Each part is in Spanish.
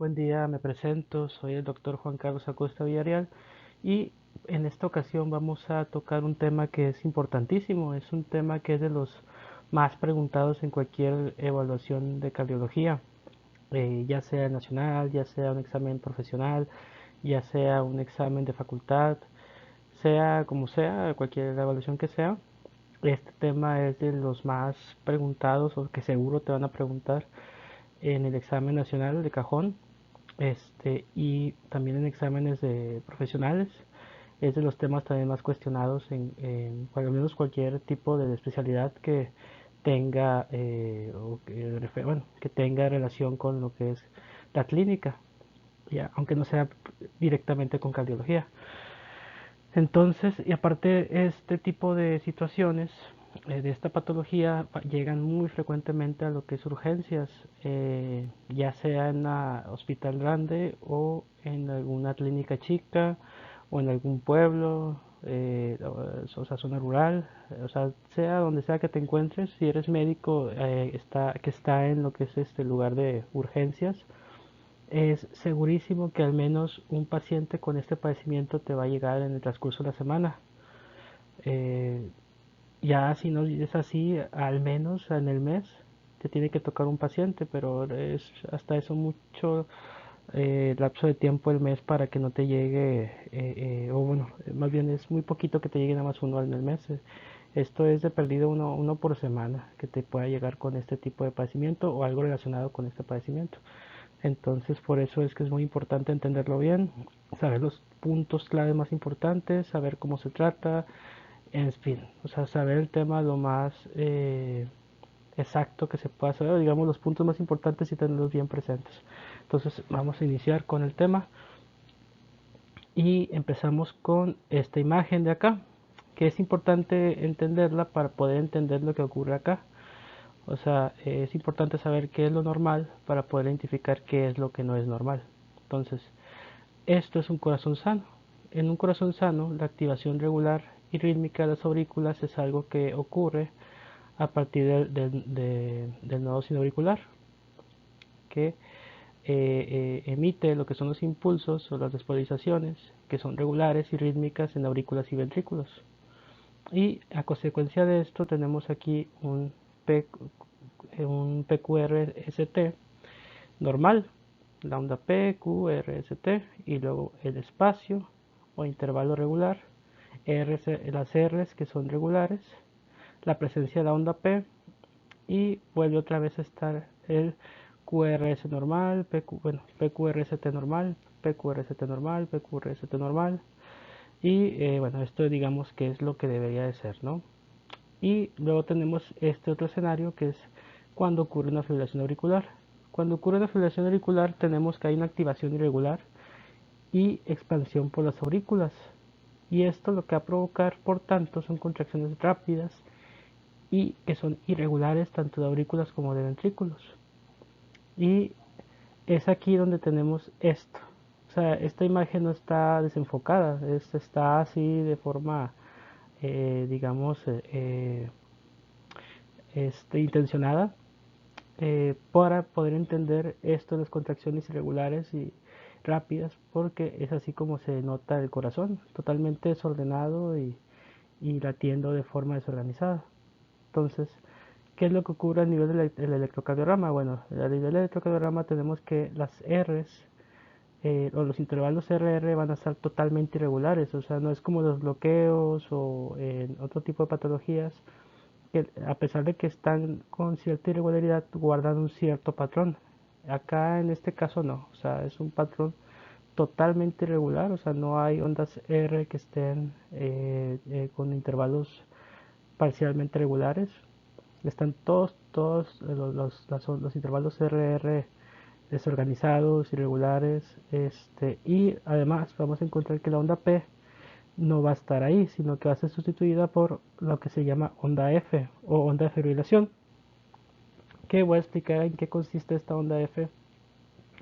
Buen día, me presento, soy el doctor Juan Carlos Acosta Villarreal y en esta ocasión vamos a tocar un tema que es importantísimo, es un tema que es de los más preguntados en cualquier evaluación de cardiología, ya sea nacional, ya sea un examen profesional, ya sea un examen de facultad, sea como sea, cualquier evaluación que sea. Este tema es de los más preguntados o que seguro te van a preguntar en el examen nacional de cajón, y también en exámenes de profesionales. Es de los temas también más cuestionados al menos cualquier tipo de especialidad que tenga bueno, que tenga relación con lo que es la clínica, ya, aunque no sea directamente con cardiología. Entonces, y aparte, este tipo de situaciones de esta patología llegan muy frecuentemente a lo que es urgencias, ya sea en un hospital grande o en alguna clínica chica o en algún pueblo, o sea, zona rural, o sea donde sea que te encuentres. Si eres médico, que está en lo que es este lugar de urgencias, es segurísimo que al menos un paciente con este padecimiento te va a llegar en el transcurso de la semana. Eh, ya si no es así, al menos en el mes te tiene que tocar un paciente, pero es hasta eso mucho lapso de tiempo el mes para que no te llegue, o bueno, más bien es muy poquito que te llegue nada más uno en el mes. Esto es de perdido uno por semana que te pueda llegar con este tipo de padecimiento o algo relacionado con este padecimiento. Entonces, por eso es que es muy importante entenderlo bien, saber los puntos clave más importantes, saber cómo se trata, en fin, o sea, saber el tema lo más exacto que se pueda saber, digamos los puntos más importantes y tenerlos bien presentes. Entonces, vamos a iniciar con el tema y empezamos con esta imagen de acá, que es importante entenderla para poder entender lo que ocurre acá. O sea, es importante saber qué es lo normal para poder identificar qué es lo que no es normal. Entonces, esto es un corazón sano. En un corazón sano, la activación regular y rítmica de las aurículas es algo que ocurre a partir del nodo sinoauricular, que emite lo que son los impulsos o las despolarizaciones, que son regulares y rítmicas en aurículas y ventrículos. Y a consecuencia de esto tenemos aquí un PQRST normal, la onda PQRST, y luego el espacio o intervalo regular, las R's que son regulares, la presencia de la onda P, y vuelve otra vez a estar el QRS normal, bueno, PQRST normal, PQRST normal, PQRST normal, y bueno, esto digamos que es lo que debería de ser, ¿no? Y luego tenemos este otro escenario que es cuando ocurre una fibrilación auricular. Cuando ocurre una fibrilación auricular tenemos que hay una activación irregular y expansión por las aurículas. Y esto lo que va a provocar, por tanto, son contracciones rápidas y que son irregulares tanto de aurículas como de ventrículos. Y es aquí donde tenemos esto. O sea, esta imagen no está desenfocada, está así de forma, digamos, intencionada, para poder entender esto de las contracciones irregulares y rápidas, porque es así como se nota el corazón, totalmente desordenado y latiendo de forma desorganizada. Entonces, ¿qué es lo que ocurre a nivel del electrocardiograma? Bueno, a nivel del electrocardiograma tenemos que las R's, o los intervalos RR van a estar totalmente irregulares, o sea, no es como los bloqueos o en otro tipo de patologías que a pesar de que están con cierta irregularidad guardan un cierto patrón. Acá en este caso no, o sea, es un patrón totalmente irregular, o sea, no hay ondas R que estén con intervalos parcialmente regulares. Están todos los intervalos RR desorganizados, irregulares, y además vamos a encontrar que la onda P no va a estar ahí, sino que va a ser sustituida por lo que se llama onda F o onda de fibrilación, que voy a explicar en qué consiste esta onda F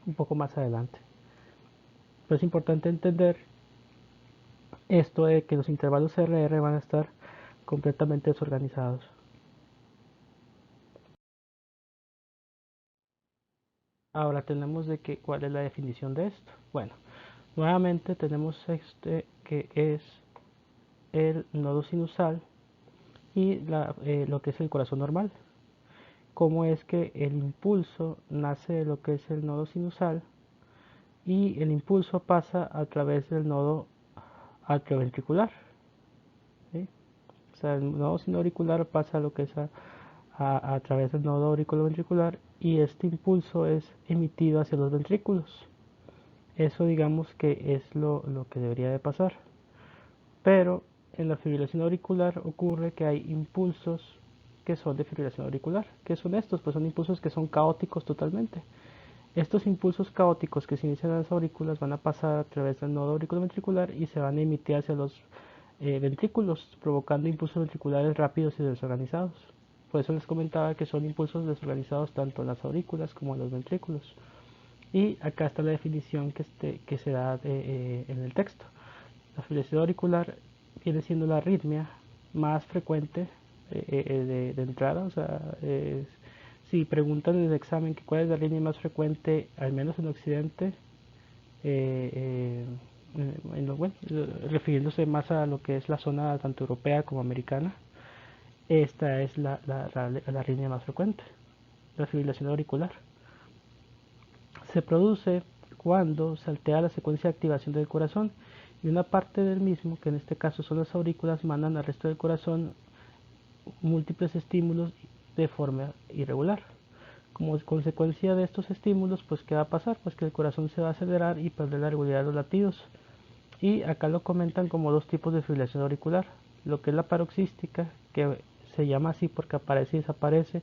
un poco más adelante. Pero es importante entender esto de que los intervalos RR van a estar completamente desorganizados. Ahora tenemos de que cuál es la definición de esto. Bueno, nuevamente tenemos este que es el nodo sinusal y lo que es el corazón normal. Cómo es que el impulso nace de lo que es el nodo sinusal y el impulso pasa a través del nodo atrioventricular. ¿Sí? O sea, el nodo sinoauricular pasa a lo que es a través del nodo auriculoventricular y este impulso es emitido hacia los ventrículos. Eso digamos que es lo que debería de pasar. Pero en la fibrilación auricular ocurre que hay impulsos que son de fibrilación auricular. ¿Qué son estos? Pues son impulsos que son caóticos totalmente. Estos impulsos caóticos que se inician en las aurículas van a pasar a través del nodo auriculoventricular y se van a emitir hacia los ventrículos, provocando impulsos ventriculares rápidos y desorganizados. Por eso les comentaba que son impulsos desorganizados tanto en las aurículas como en los ventrículos. Y acá está la definición que se da en el texto. La fibrilación auricular viene siendo la arritmia más frecuente de entrada. O sea, si preguntan en el examen que cuál es la arritmia más frecuente, al menos en Occidente, eh, bueno, refiriéndose más a lo que es la zona tanto europea como americana, esta es la arritmia más frecuente, la fibrilación auricular. Se produce cuando se altera la secuencia de activación del corazón y una parte del mismo, que en este caso son las aurículas, mandan al resto del corazón múltiples estímulos de forma irregular. Como consecuencia de estos estímulos, pues ¿qué va a pasar? Pues que el corazón se va a acelerar y perder la regularidad de los latidos. Y acá lo comentan como dos tipos de fibrilación auricular. Lo que es la paroxística, que se llama así porque aparece y desaparece,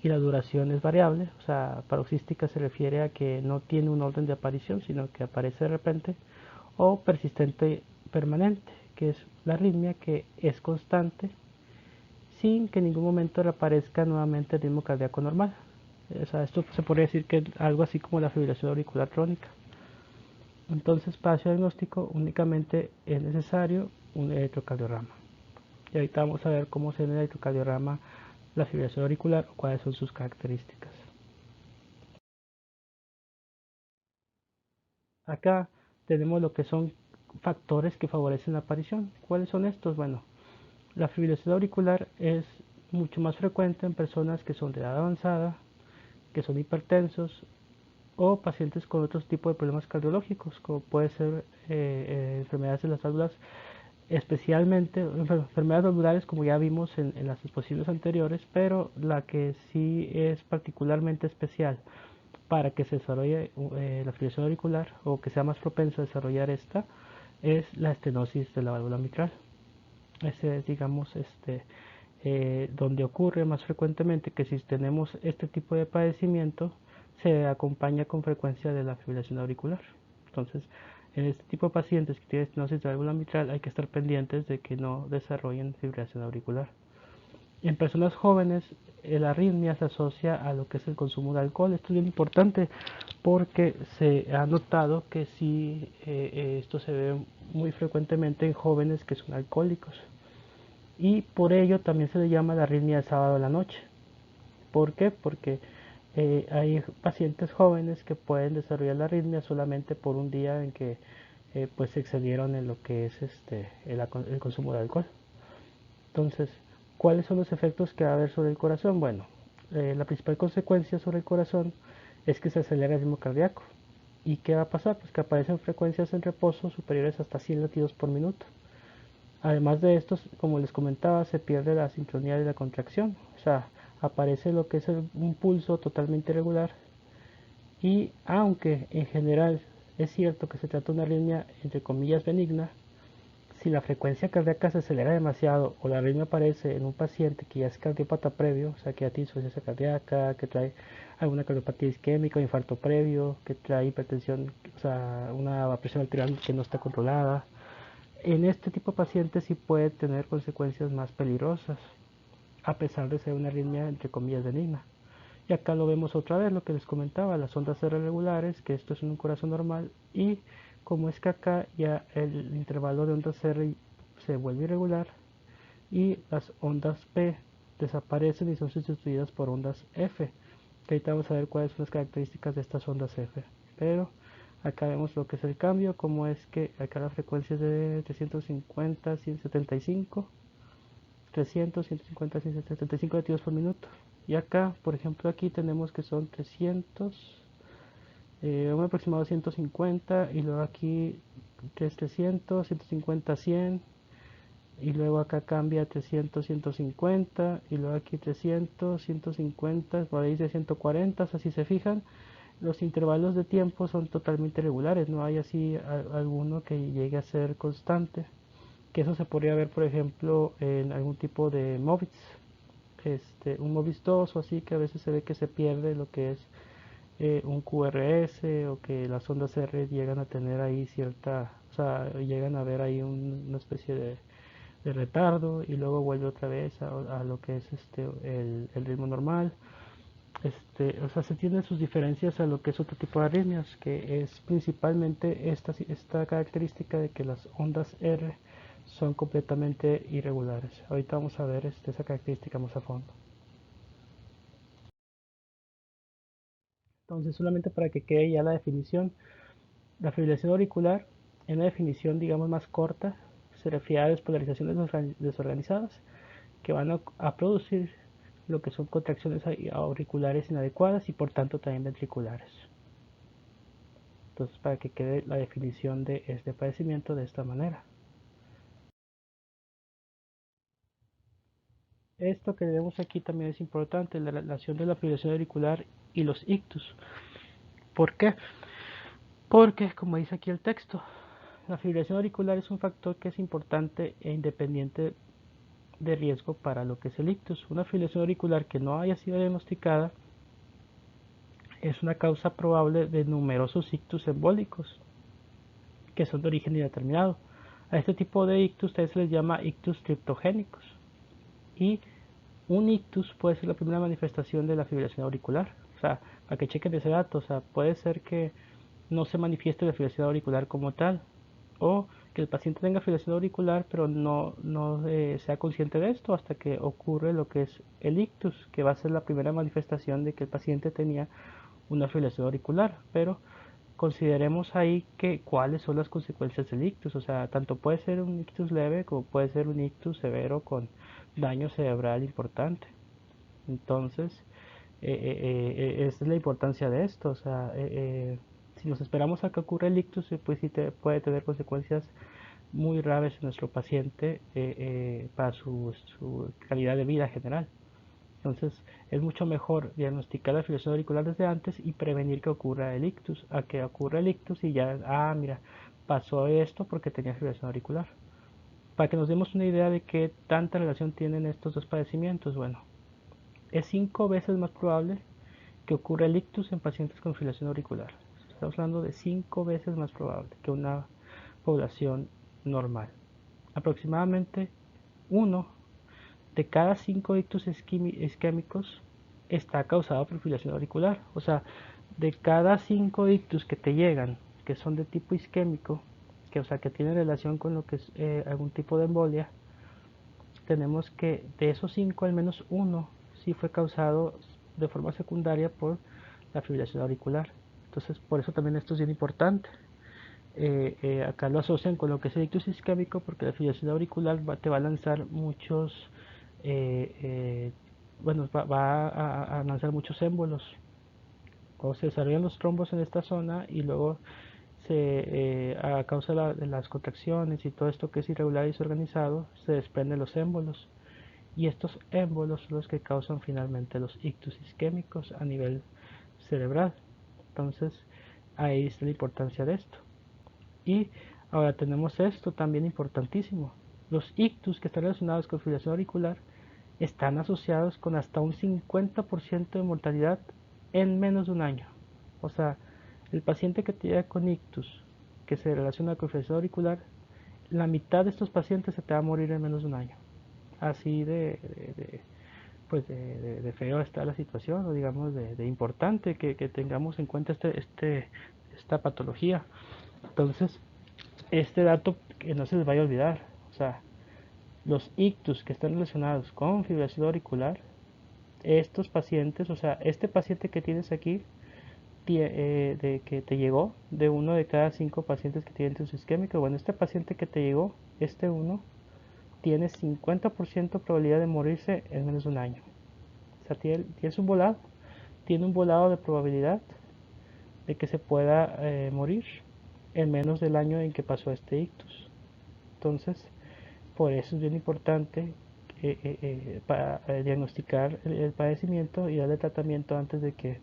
y la duración es variable. O sea, paroxística se refiere a que no tiene un orden de aparición, sino que aparece de repente. O persistente permanente, que es la arritmia que es constante sin que en ningún momento reaparezca nuevamente el ritmo cardíaco normal. O sea, esto se podría decir que es algo así como la fibrilación auricular crónica. Entonces, para su diagnóstico únicamente es necesario un electrocardiograma. Y ahorita vamos a ver cómo se ve en el electrocardiograma la fibrilación auricular o cuáles son sus características. Acá tenemos lo que son factores que favorecen la aparición. ¿Cuáles son estos? Bueno, la fibrilación auricular es mucho más frecuente en personas que son de edad avanzada, que son hipertensos o pacientes con otros tipos de problemas cardiológicos, como puede ser enfermedades de las válvulas, especialmente enfermedades valvulares, como ya vimos en las exposiciones anteriores, pero la que sí es particularmente especial para que se desarrolle la fibrilación auricular o que sea más propenso a desarrollar esta es la estenosis de la válvula mitral. Ese es, digamos, donde ocurre más frecuentemente que si tenemos este tipo de padecimiento, se acompaña con frecuencia de la fibrilación auricular. Entonces, en este tipo de pacientes que tienen estenosis de válvula mitral hay que estar pendientes de que no desarrollen fibrilación auricular. En personas jóvenes, la arritmia se asocia a lo que es el consumo de alcohol. Esto es bien importante porque se ha notado que sí, esto se ve muy frecuentemente en jóvenes que son alcohólicos. Y por ello también se le llama la arritmia de sábado a la noche. ¿Por qué? Porque hay pacientes jóvenes que pueden desarrollar la arritmia solamente por un día en que pues se excedieron en lo que es el consumo de alcohol. Entonces, ¿cuáles son los efectos que va a haber sobre el corazón? Bueno, la principal consecuencia sobre el corazón es que se acelera el ritmo cardíaco. ¿Y qué va a pasar? Pues que aparecen frecuencias en reposo superiores hasta 100 latidos por minuto. Además de estos, como les comentaba, se pierde la sincronía de la contracción. O sea, aparece lo que es un pulso totalmente irregular. Y aunque en general es cierto que se trata de una arritmia entre comillas benigna, si la frecuencia cardíaca se acelera demasiado o la arritmia aparece en un paciente que ya es cardiópata previo, o sea, que ya tiene insuficiencia cardíaca, que trae alguna cardiopatía isquémica, infarto previo, que trae hipertensión, o sea, una presión arterial que no está controlada, en este tipo de pacientes sí puede tener consecuencias más peligrosas, a pesar de ser una arritmia entre comillas benigna. Y acá lo vemos otra vez, lo que les comentaba, las ondas R regulares, que esto es en un corazón normal, y como es que acá ya el intervalo de ondas R se vuelve irregular y las ondas P desaparecen y son sustituidas por ondas F. que ahorita vamos a ver cuáles son las características de estas ondas F. Pero acá vemos lo que es el cambio, como es que acá la frecuencia es de 350, 175, 300, 150, 175 latidos por minuto. Y acá, por ejemplo, aquí tenemos que son 300, un aproximado 150, y luego aquí 300, 150, 100, y luego acá cambia 300, 150, y luego aquí 300, 150, por ahí de 140, o sea, si se fijan, los intervalos de tiempo son totalmente regulares, no hay así alguno que llegue a ser constante, que eso se podría ver, por ejemplo, en algún tipo de MOVIS, un MOVIS 2 o así, que a veces se ve que se pierde lo que es un QRS, o que las ondas R llegan a tener ahí cierta, o sea, llegan a ver ahí una especie de retardo, y luego vuelve otra vez a lo que es el ritmo normal. O sea, se tienen sus diferencias a lo que es otro tipo de arritmias, que es principalmente esta característica de que las ondas R son completamente irregulares. Ahorita vamos a ver esa característica más a fondo. Entonces, solamente para que quede ya la definición, la fibrilación auricular, en una definición, digamos, más corta, se refiere a despolarizaciones desorganizadas que van a producir lo que son contracciones auriculares inadecuadas y por tanto también ventriculares. Entonces, para que quede la definición de este padecimiento de esta manera. Esto que vemos aquí también es importante, la relación de la fibrilación auricular y los ictus. ¿Por qué? Porque, como dice aquí el texto, la fibrilación auricular es un factor que es importante e independiente de riesgo para lo que es el ictus. Una fibrilación auricular que no haya sido diagnosticada es una causa probable de numerosos ictus embólicos que son de origen indeterminado. A este tipo de ictus se les llama ictus triptogénicos. Y un ictus puede ser la primera manifestación de la fibrilación auricular. O sea, para que chequen ese dato, o sea, puede ser que no se manifieste la fibrilación auricular como tal, o que el paciente tenga fibrilación auricular pero no sea consciente de esto hasta que ocurre lo que es el ictus, que va a ser la primera manifestación de que el paciente tenía una fibrilación auricular. Pero consideremos ahí que cuáles son las consecuencias del ictus. O sea, tanto puede ser un ictus leve como puede ser un ictus severo con daño cerebral importante. Entonces, esa es la importancia de esto. O sea, si nos esperamos a que ocurra el ictus, pues sí puede tener consecuencias muy graves en nuestro paciente, para su calidad de vida general. Entonces, es mucho mejor diagnosticar la fibrilación auricular desde antes y prevenir que ocurra el ictus, a que ocurra el ictus y ya, mira, pasó esto porque tenía fibrilación auricular. Para que nos demos una idea de qué tanta relación tienen estos dos padecimientos, bueno, es 5 veces más probable que ocurra el ictus en pacientes con fibrilación auricular. Estamos hablando de 5 veces más probable que una población normal. Aproximadamente uno de cada 5 ictus isquémicos está causado por fibrilación auricular. O sea, de cada 5 ictus que te llegan, que son de tipo isquémico, que, o sea, que tienen relación con lo que es algún tipo de embolia, tenemos que de esos 5 al menos uno sí fue causado de forma secundaria por la fibrilación auricular. Entonces, por eso también esto es bien importante. Acá lo asocian con lo que es el ictus isquémico, porque la fibrilación auricular te va a lanzar muchos, bueno, va a lanzar muchos émbolos, o se desarrollan los trombos en esta zona, y luego a causa de las contracciones y todo esto que es irregular y desorganizado, se desprenden los émbolos. Y estos émbolos son los que causan finalmente los ictus isquémicos a nivel cerebral. Entonces, ahí está la importancia de esto. Y ahora tenemos esto también importantísimo. Los ictus que están relacionados con fibrilación auricular están asociados con hasta un 50% de mortalidad en menos de un año. O sea, el paciente que te llega con ictus que se relaciona con fibrilación auricular, la mitad de estos pacientes se te va a morir en menos de un año. Así pues de feo está la situación, o digamos de importante que tengamos en cuenta esta patología. Entonces, este dato que no se les vaya a olvidar, o sea, los ictus que están relacionados con fibrilación auricular estos pacientes, o sea, este paciente que tienes aquí, de que te llegó, de uno de cada 5 pacientes que tienen tos isquémica, bueno, este paciente que te llegó, este uno, tiene 50% probabilidad de morirse en menos de un año. O sea, tiene un volado de probabilidad de que se pueda morir en menos del año en que pasó este ictus. Entonces, por eso es bien importante para diagnosticar el padecimiento y darle tratamiento antes de que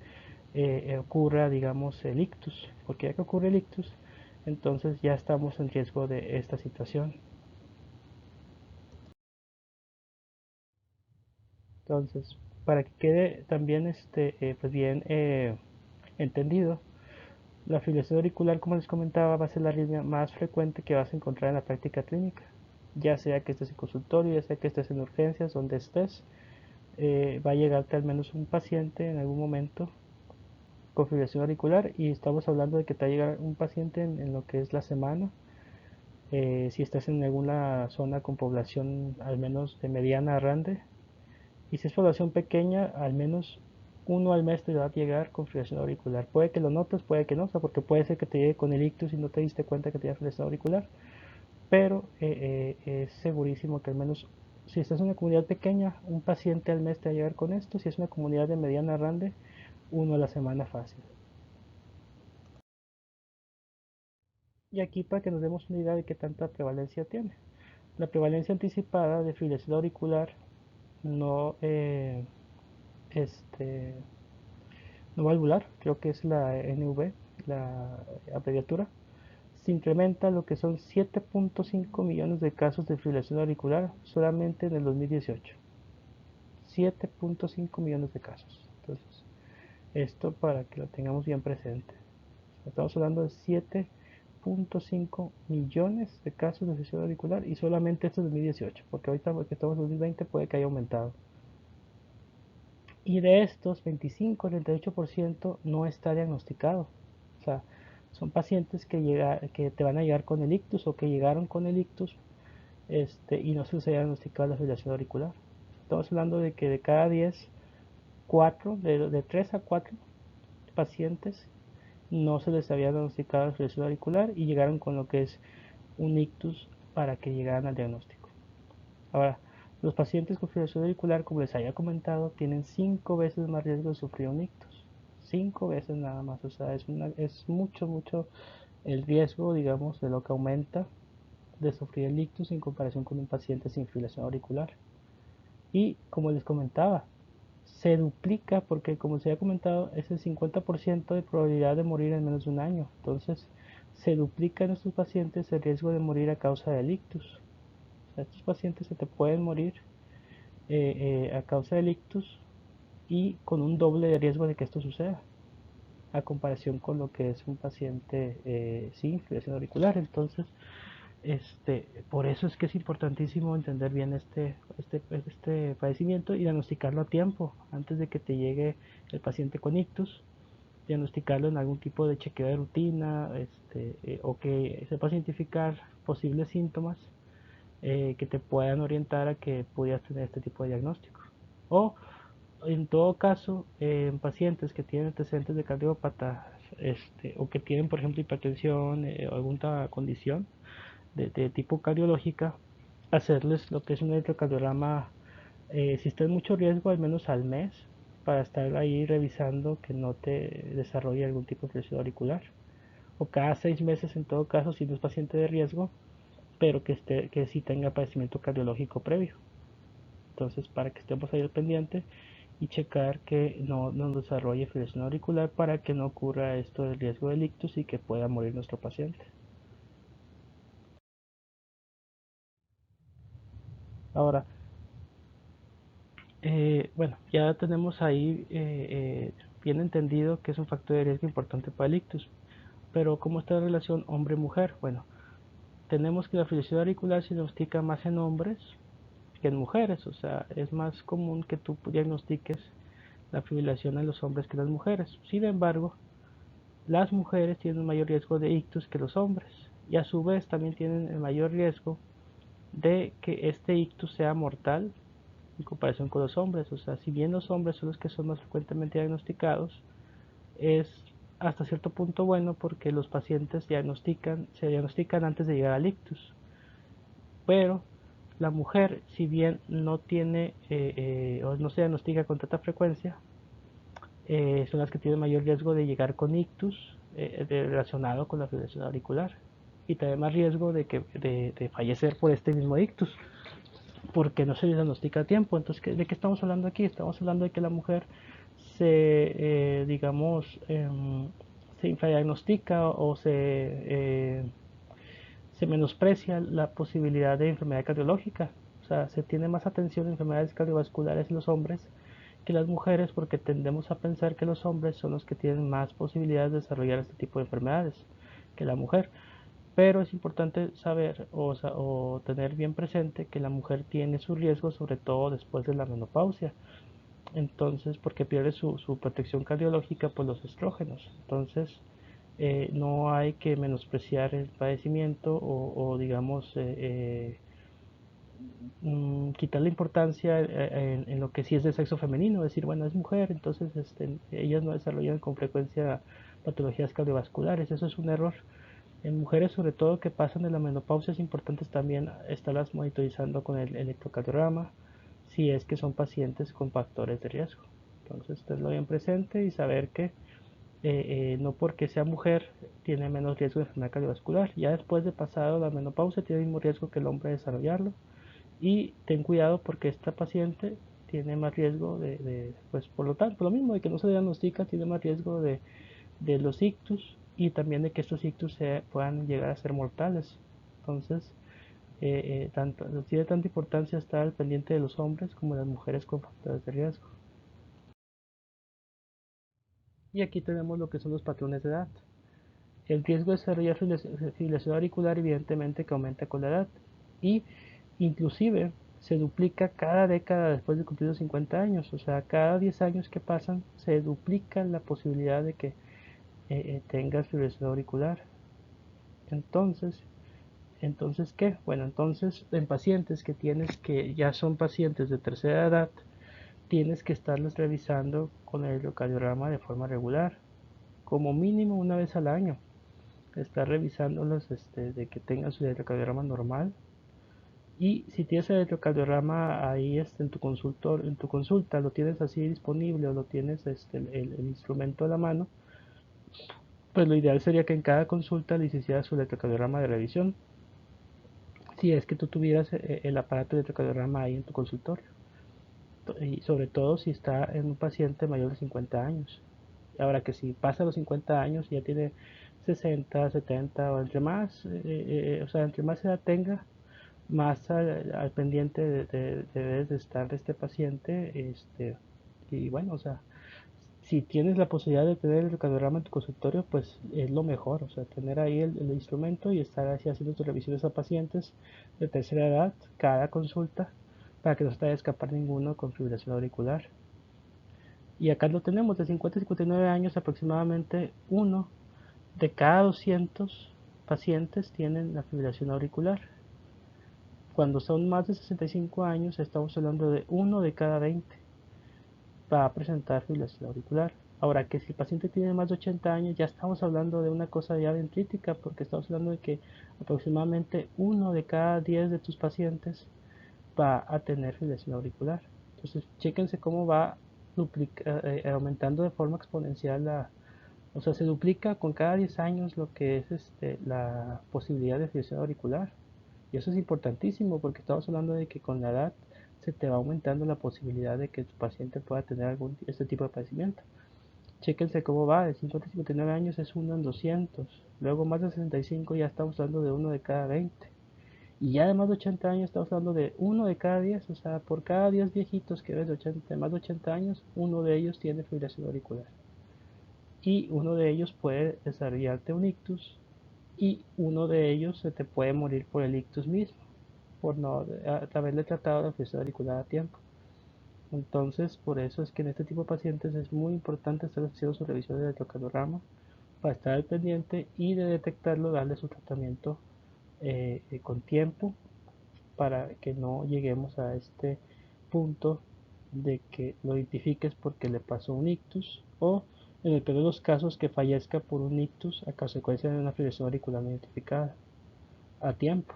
ocurra, digamos, el ictus, porque ya que ocurre el ictus, entonces ya estamos en riesgo de esta situación. Entonces, para que quede también pues bien entendido, la fibrilación auricular, como les comentaba, va a ser la arritmia más frecuente que vas a encontrar en la práctica clínica. Ya sea que estés en consultorio, ya sea que estés en urgencias, donde estés, va a llegarte al menos un paciente en algún momento con fibrilación auricular, y estamos hablando de que te va a llegar un paciente en lo que es la semana. Si estás en alguna zona con población al menos de mediana a grande, y si es población pequeña, al menos uno al mes te va a llegar con fibrilación auricular. Puede que lo notes, puede que no, o sea, porque puede ser que te llegue con el ictus y no te diste cuenta que tenía fibrilación auricular, pero es segurísimo que al menos si estás en una comunidad pequeña, un paciente al mes te va a llegar con esto. Si es una comunidad de mediana a grande, uno a la semana fácil. Y aquí para que nos demos una idea de qué tanta prevalencia tiene. La prevalencia anticipada de fibrilación auricular no, este, no valvular, creo que es la NV, la abreviatura, se incrementa lo que son 7.5 millones de casos de fibrilación auricular solamente en el 2018. 7.5 millones de casos. Entonces, esto para que lo tengamos bien presente. Estamos hablando de 7.5 millones de casos de fibrilación auricular y solamente esto es 2018, porque ahorita que estamos en 2020 puede que haya aumentado. Y de estos, 25-38% no está diagnosticado. O sea, son pacientes que te van a llegar con el ictus o que llegaron con el ictus, y no se les ha diagnosticado la fibrilación auricular. Estamos hablando de que de cada 10, 4, de 3 a 4 pacientes no se les había diagnosticado la fibrilación auricular y llegaron con lo que es un ictus para que llegaran al diagnóstico. Ahora, los pacientes con fibrilación auricular, como les había comentado, tienen 5 veces más riesgo de sufrir un ictus. 5 veces nada más, o sea, es mucho, mucho el riesgo, digamos, de lo que aumenta de sufrir el ictus en comparación con un paciente sin fibrilación auricular. Y como les comentaba, se duplica porque, como se había comentado, es el 50% de probabilidad de morir en menos de un año. Entonces, se duplica en estos pacientes el riesgo de morir a causa del ictus. O sea, estos pacientes se te pueden morir a causa del ictus y con un doble de riesgo de que esto suceda a comparación con lo que es un paciente sin fibrilación auricular. Entonces, por eso es que es importantísimo entender bien este padecimiento y diagnosticarlo a tiempo, antes de que te llegue el paciente con ictus, diagnosticarlo en algún tipo de chequeo de rutina, o que sepas identificar posibles síntomas que te puedan orientar a que pudieras tener este tipo de diagnóstico. O en todo caso, en pacientes que tienen antecedentes de cardiópata, o que tienen, por ejemplo, hipertensión o alguna condición de tipo cardiológica, hacerles lo que es un electrocardiograma, si está en mucho riesgo, al menos al mes, para estar ahí revisando que no te desarrolle algún tipo de presión auricular. O cada 6 meses en todo caso, si no es paciente de riesgo, pero que sí tenga padecimiento cardiológico previo. Entonces, para que estemos ahí al pendiente y checar que no desarrolle fibrilación auricular para que no ocurra esto del riesgo del ictus y que pueda morir nuestro paciente. Ahora, bueno, ya tenemos ahí bien entendido que es un factor de riesgo importante para el ictus, pero ¿cómo está la relación hombre-mujer? Bueno, tenemos que la fibrilación auricular se diagnostica más en hombres que en mujeres, o sea, es más común que tú diagnostiques la fibrilación en los hombres que en las mujeres. Sin embargo, las mujeres tienen un mayor riesgo de ictus que los hombres, y a su vez también tienen el mayor riesgo de que este ictus sea mortal en comparación con los hombres. O sea, si bien los hombres son los que son más frecuentemente diagnosticados, es hasta cierto punto bueno porque los pacientes se diagnostican antes de llegar al ictus. Pero la mujer, si bien no tiene o no se diagnostica con tanta frecuencia, son las que tienen mayor riesgo de llegar con ictus relacionado con la fibrilación auricular y también más riesgo de fallecer por este mismo ictus porque no se diagnostica a tiempo. Entonces, ¿de qué estamos hablando aquí? Estamos hablando de que la mujer digamos, se infradiagnostica o se menosprecia la posibilidad de enfermedad cardiológica. O sea, se tiene más atención en enfermedades cardiovasculares en los hombres que las mujeres porque tendemos a pensar que los hombres son los que tienen más posibilidades de desarrollar este tipo de enfermedades que la mujer. Pero es importante saber o tener bien presente que la mujer tiene su riesgo sobre todo después de la menopausia. Entonces, porque pierde su protección cardiológica por los estrógenos. Entonces, no hay que menospreciar el padecimiento o digamos, quitar la importancia en lo que sí es de sexo femenino, decir, bueno, es mujer, entonces ellas no desarrollan con frecuencia patologías cardiovasculares, eso es un error. En mujeres, sobre todo que pasan de la menopausia, es importante también estarlas monitorizando con el electrocardiograma si es que son pacientes con factores de riesgo. Entonces, tenerlo bien presente y saber que no porque sea mujer tiene menos riesgo de enfermedad cardiovascular. Ya después de pasado la menopausia tiene el mismo riesgo que el hombre de desarrollarlo. Y ten cuidado porque esta paciente tiene más riesgo pues por lo tanto, por lo mismo de que no se diagnostica, tiene más riesgo de los ictus y también de que estos ictus puedan llegar a ser mortales. Entonces, tiene tanta importancia estar al pendiente de los hombres como de las mujeres con factores de riesgo. Y aquí tenemos lo que son los patrones de edad. El riesgo de desarrollar fibrilación auricular evidentemente que aumenta con la edad y inclusive se duplica cada década después de cumplir los 50 años, o sea, cada 10 años que pasan se duplica la posibilidad de que tengas fibrilación auricular. Entonces, ¿qué? Bueno, entonces en pacientes que ya son pacientes de tercera edad, tienes que estarlos revisando con el electrocardiograma de forma regular, como mínimo una vez al año. Estar revisándolos de que tengan su electrocardiograma normal. Y si tienes el electrocardiograma ahí en tu consultor, en tu consulta, lo tienes así disponible o lo tienes el instrumento a la mano, pues lo ideal sería que en cada consulta le hicieras su electrocardiograma de revisión. Si es que tú tuvieras el aparato de electrocardiograma ahí en tu consultorio. Y sobre todo si está en un paciente mayor de 50 años. Ahora que si pasa los 50 años y ya tiene 60, 70 o entre más, o sea, entre más edad tenga, más al pendiente debes de estar de este paciente. Y bueno, o sea, si tienes la posibilidad de tener el cardiograma en tu consultorio, pues es lo mejor, o sea, tener ahí el instrumento y estar así haciendo tus revisiones a pacientes de tercera edad, cada consulta, para que no se te vaya a escapar ninguno con fibrilación auricular. Y acá lo tenemos, de 50 a 59 años aproximadamente, uno de cada 200 pacientes tienen la fibrilación auricular. Cuando son más de 65 años, estamos hablando de uno de cada 20 va a presentar fibrilación auricular. Ahora que si el paciente tiene más de 80 años, ya estamos hablando de una cosa ya bien crítica, porque estamos hablando de que aproximadamente uno de cada 10 de tus pacientes va a tener fibrilación auricular. Entonces, chéquense cómo va aumentando de forma exponencial o sea, se duplica con cada 10 años lo que es la posibilidad de fibrilación auricular. Y eso es importantísimo porque estamos hablando de que con la edad se te va aumentando la posibilidad de que tu paciente pueda tener este tipo de padecimiento. Chéquense cómo va, de 50 a 59 años es uno en 200, luego más de 65 ya estamos hablando de uno de cada 20. Y ya de más de 80 años estamos hablando de uno de cada 10, o sea, por cada 10 viejitos que ves de más de 80 años, uno de ellos tiene fibrilación auricular. Y uno de ellos puede desarrollarte un ictus y uno de ellos se te puede morir por el ictus mismo, por no haberle tratado la fibrilación auricular a tiempo. Entonces, por eso es que en este tipo de pacientes es muy importante estar haciendo su revisión de electrocardiograma para estar al pendiente y de detectarlo, darle su tratamiento con tiempo para que no lleguemos a este punto de que lo identifiques porque le pasó un ictus o en el peor de los casos que fallezca por un ictus a consecuencia de una fibrilación auricular no identificada a tiempo.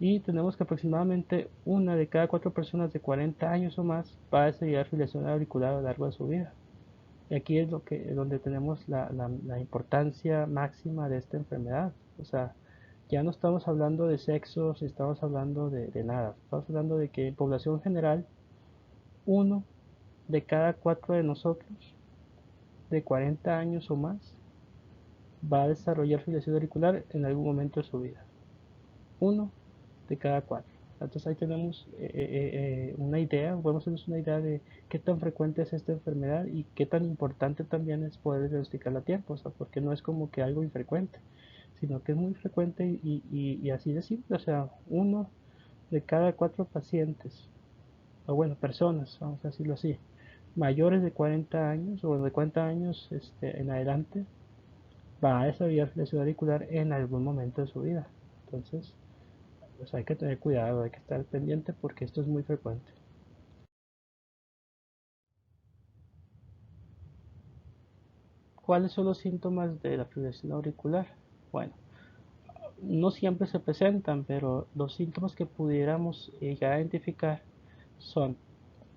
Y tenemos que aproximadamente una de cada 4 personas de 40 años o más va a desarrollar fibrilación auricular a lo largo de su vida. Y aquí es donde tenemos la importancia máxima de esta enfermedad. O sea, ya no estamos hablando de sexos, estamos hablando de nada. Estamos hablando de que en población general, uno de cada 4 de nosotros de 40 años o más va a desarrollar fibrilación auricular en algún momento de su vida. Uno de cada 4. Entonces ahí tenemos una idea, podemos hacernos una idea de qué tan frecuente es esta enfermedad y qué tan importante también es poder diagnosticarla a tiempo, o sea, porque no es como que algo infrecuente, sino que es muy frecuente y así de simple, o sea, uno de cada 4 pacientes, o bueno, personas, vamos a decirlo así, mayores de 40 años o de 40 años en adelante, va a desarrollar lesión auricular en algún momento de su vida. Entonces, pues hay que tener cuidado, hay que estar pendiente porque esto es muy frecuente. ¿Cuáles son los síntomas de la fibrilación auricular? Bueno, no siempre se presentan, pero los síntomas que pudiéramos llegar a identificar son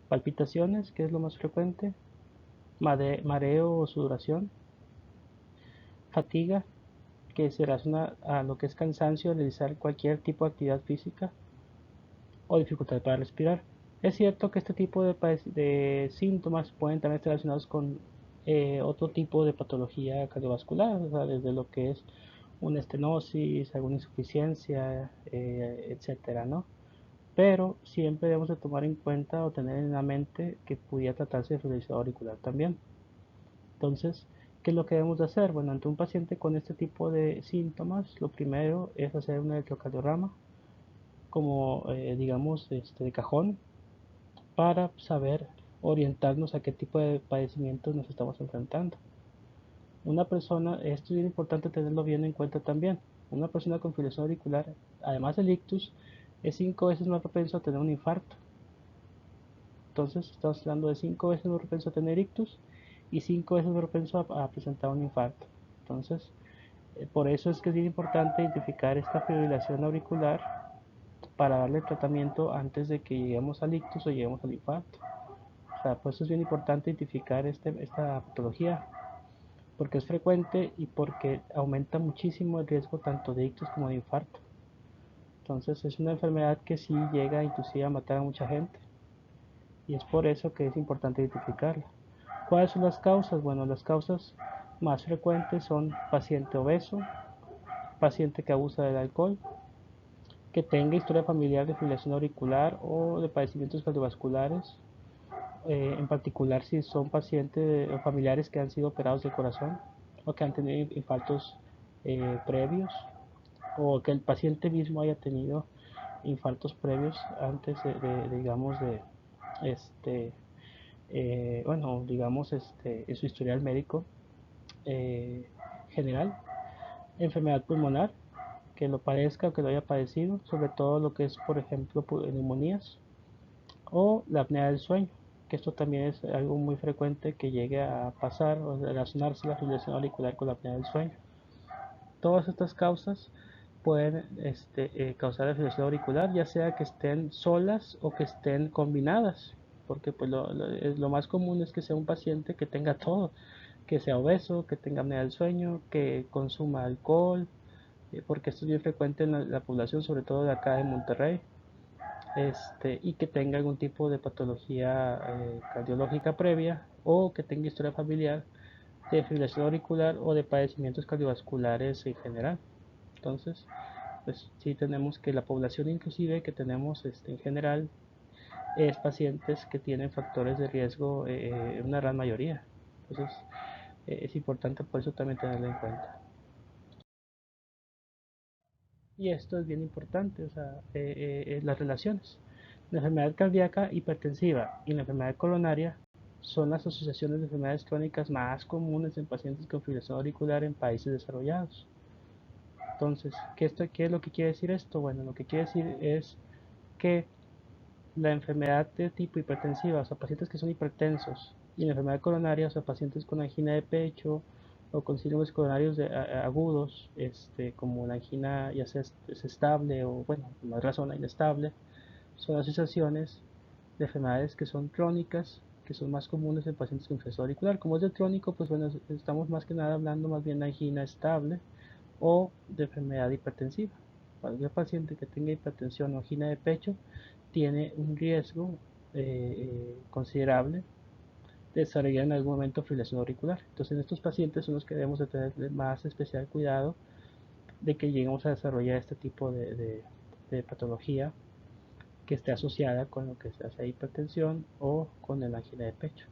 palpitaciones, que es lo más frecuente, mareo o sudoración, fatiga, que se relaciona a lo que es cansancio al realizar cualquier tipo de actividad física, o dificultad para respirar. Es cierto que este tipo de síntomas pueden también estar relacionados con otro tipo de patología cardiovascular, o sea, desde lo que es una estenosis, alguna insuficiencia, etcétera, ¿no? Pero siempre debemos de tomar en cuenta o tener en la mente que pudiera tratarse de fibrilación auricular también. Entonces, ¿qué es lo que debemos de hacer? Bueno, ante un paciente con este tipo de síntomas, lo primero es hacer un electrocardiograma, como digamos de cajón, para saber orientarnos a qué tipo de padecimientos nos estamos enfrentando. Una persona, esto es bien importante tenerlo bien en cuenta también, una persona con fibrilación auricular, además del ictus, es 5 veces más propenso a tener un infarto. Entonces estamos hablando de 5 veces más propenso a tener ictus y 5 veces más propenso a presentar un infarto. Entonces, por eso es que es bien importante identificar esta fibrilación auricular para darle tratamiento antes de que lleguemos al ictus o lleguemos al infarto. O sea, por eso es bien importante identificar esta patología, porque es frecuente y porque aumenta muchísimo el riesgo tanto de ictus como de infarto. Entonces es una enfermedad que sí llega inclusive a matar a mucha gente y es por eso que es importante identificarla. ¿Cuáles son las causas? Bueno, las causas más frecuentes son paciente obeso, paciente que abusa del alcohol, que tenga historia familiar de fibrilación auricular o de padecimientos cardiovasculares, en particular si son pacientes o familiares que han sido operados de corazón o que han tenido infartos previos o que el paciente mismo haya tenido infartos previos antes digamos, de este, bueno, digamos, en su historial médico eh, general, enfermedad pulmonar, que lo padezca o que lo haya padecido, sobre todo lo que es, por ejemplo, neumonías o la apnea del sueño, que esto también es algo muy frecuente que llegue a pasar o relacionarse la fibrilación auricular con la apnea del sueño. Todas estas causas pueden causar la fibrilación auricular, ya sea que estén solas o que estén combinadas, porque pues lo más común es que sea un paciente que tenga todo, que sea obeso, que tenga apnea del sueño, que consuma alcohol, porque esto es bien frecuente en la población, sobre todo de acá de Monterrey, y que tenga algún tipo de patología cardiológica previa o que tenga historia familiar de fibrilación auricular o de padecimientos cardiovasculares en general. Entonces, pues sí tenemos que la población inclusive que tenemos en general es pacientes que tienen factores de riesgo en una gran mayoría. Entonces, es importante por eso también tenerlo en cuenta. Y esto es bien importante, o sea, las relaciones. La enfermedad cardíaca hipertensiva y la enfermedad coronaria son las asociaciones de enfermedades crónicas más comunes en pacientes con fibrilación auricular en países desarrollados. Entonces, ¿qué es lo que quiere decir esto? Bueno, lo que quiere decir es que la enfermedad de tipo hipertensiva, o sea, pacientes que son hipertensos, y la enfermedad coronaria, o sea, pacientes con angina de pecho o con síndromes coronarios agudos, como la angina ya sea es estable o, bueno, por más razón inestable, son asociaciones de enfermedades que son crónicas, que son más comunes en pacientes con infección auricular. Como es de crónico, pues bueno, estamos más que nada hablando más bien de angina estable o de enfermedad hipertensiva. Cualquier paciente que tenga hipertensión o angina de pecho tiene un riesgo considerable de desarrollar en algún momento fibrilación auricular. Entonces, en estos pacientes son los que debemos de tener más especial cuidado de que lleguemos a desarrollar este tipo de patología que esté asociada con lo que se hace hipertensión o con el angina de pecho.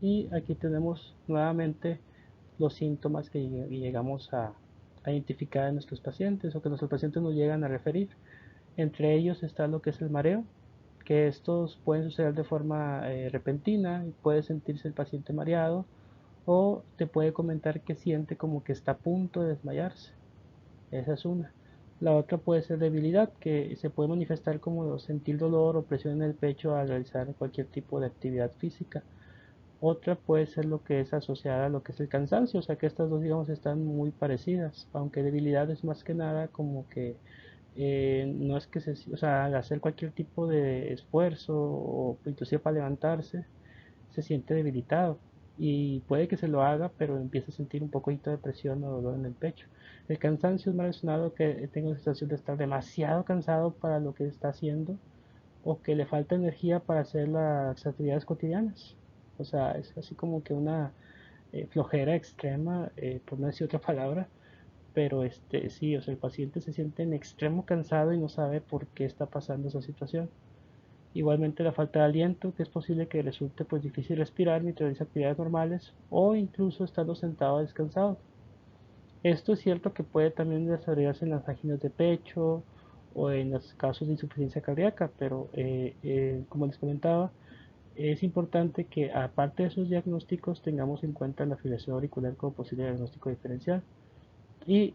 Y aquí tenemos nuevamente los síntomas que llegamos a identificar en nuestros pacientes o que nuestros pacientes nos llegan a referir. Entre ellos está lo que es el mareo, que estos pueden suceder de forma repentina y puede sentirse el paciente mareado o te puede comentar que siente como que está a punto de desmayarse. Esa es una. La otra puede ser debilidad, que se puede manifestar como sentir dolor o presión en el pecho al realizar cualquier tipo de actividad física. Otra puede ser lo que es asociada a lo que es el cansancio, o sea que estas dos digamos están muy parecidas, aunque debilidad es más que nada como que no es que o sea, al hacer cualquier tipo de esfuerzo o inclusive para levantarse, se siente debilitado y puede que se lo haga, pero empieza a sentir un poquito de presión o dolor en el pecho. El cansancio es más relacionado que tengo la sensación de estar demasiado cansado para lo que está haciendo o que le falta energía para hacer las actividades cotidianas. O sea, es así como que una flojera extrema, por no decir otra palabra, pero sí, o sea, el paciente se siente en extremo cansado y no sabe por qué está pasando esa situación. Igualmente la falta de aliento, que es posible que resulte pues difícil respirar mientras realiza actividades normales o incluso estando sentado descansado. Esto es cierto que puede también desarrollarse en las anginas de pecho o en los casos de insuficiencia cardíaca, pero como les comentaba, es importante que aparte de esos diagnósticos tengamos en cuenta la fibrilación auricular como posible diagnóstico diferencial. Y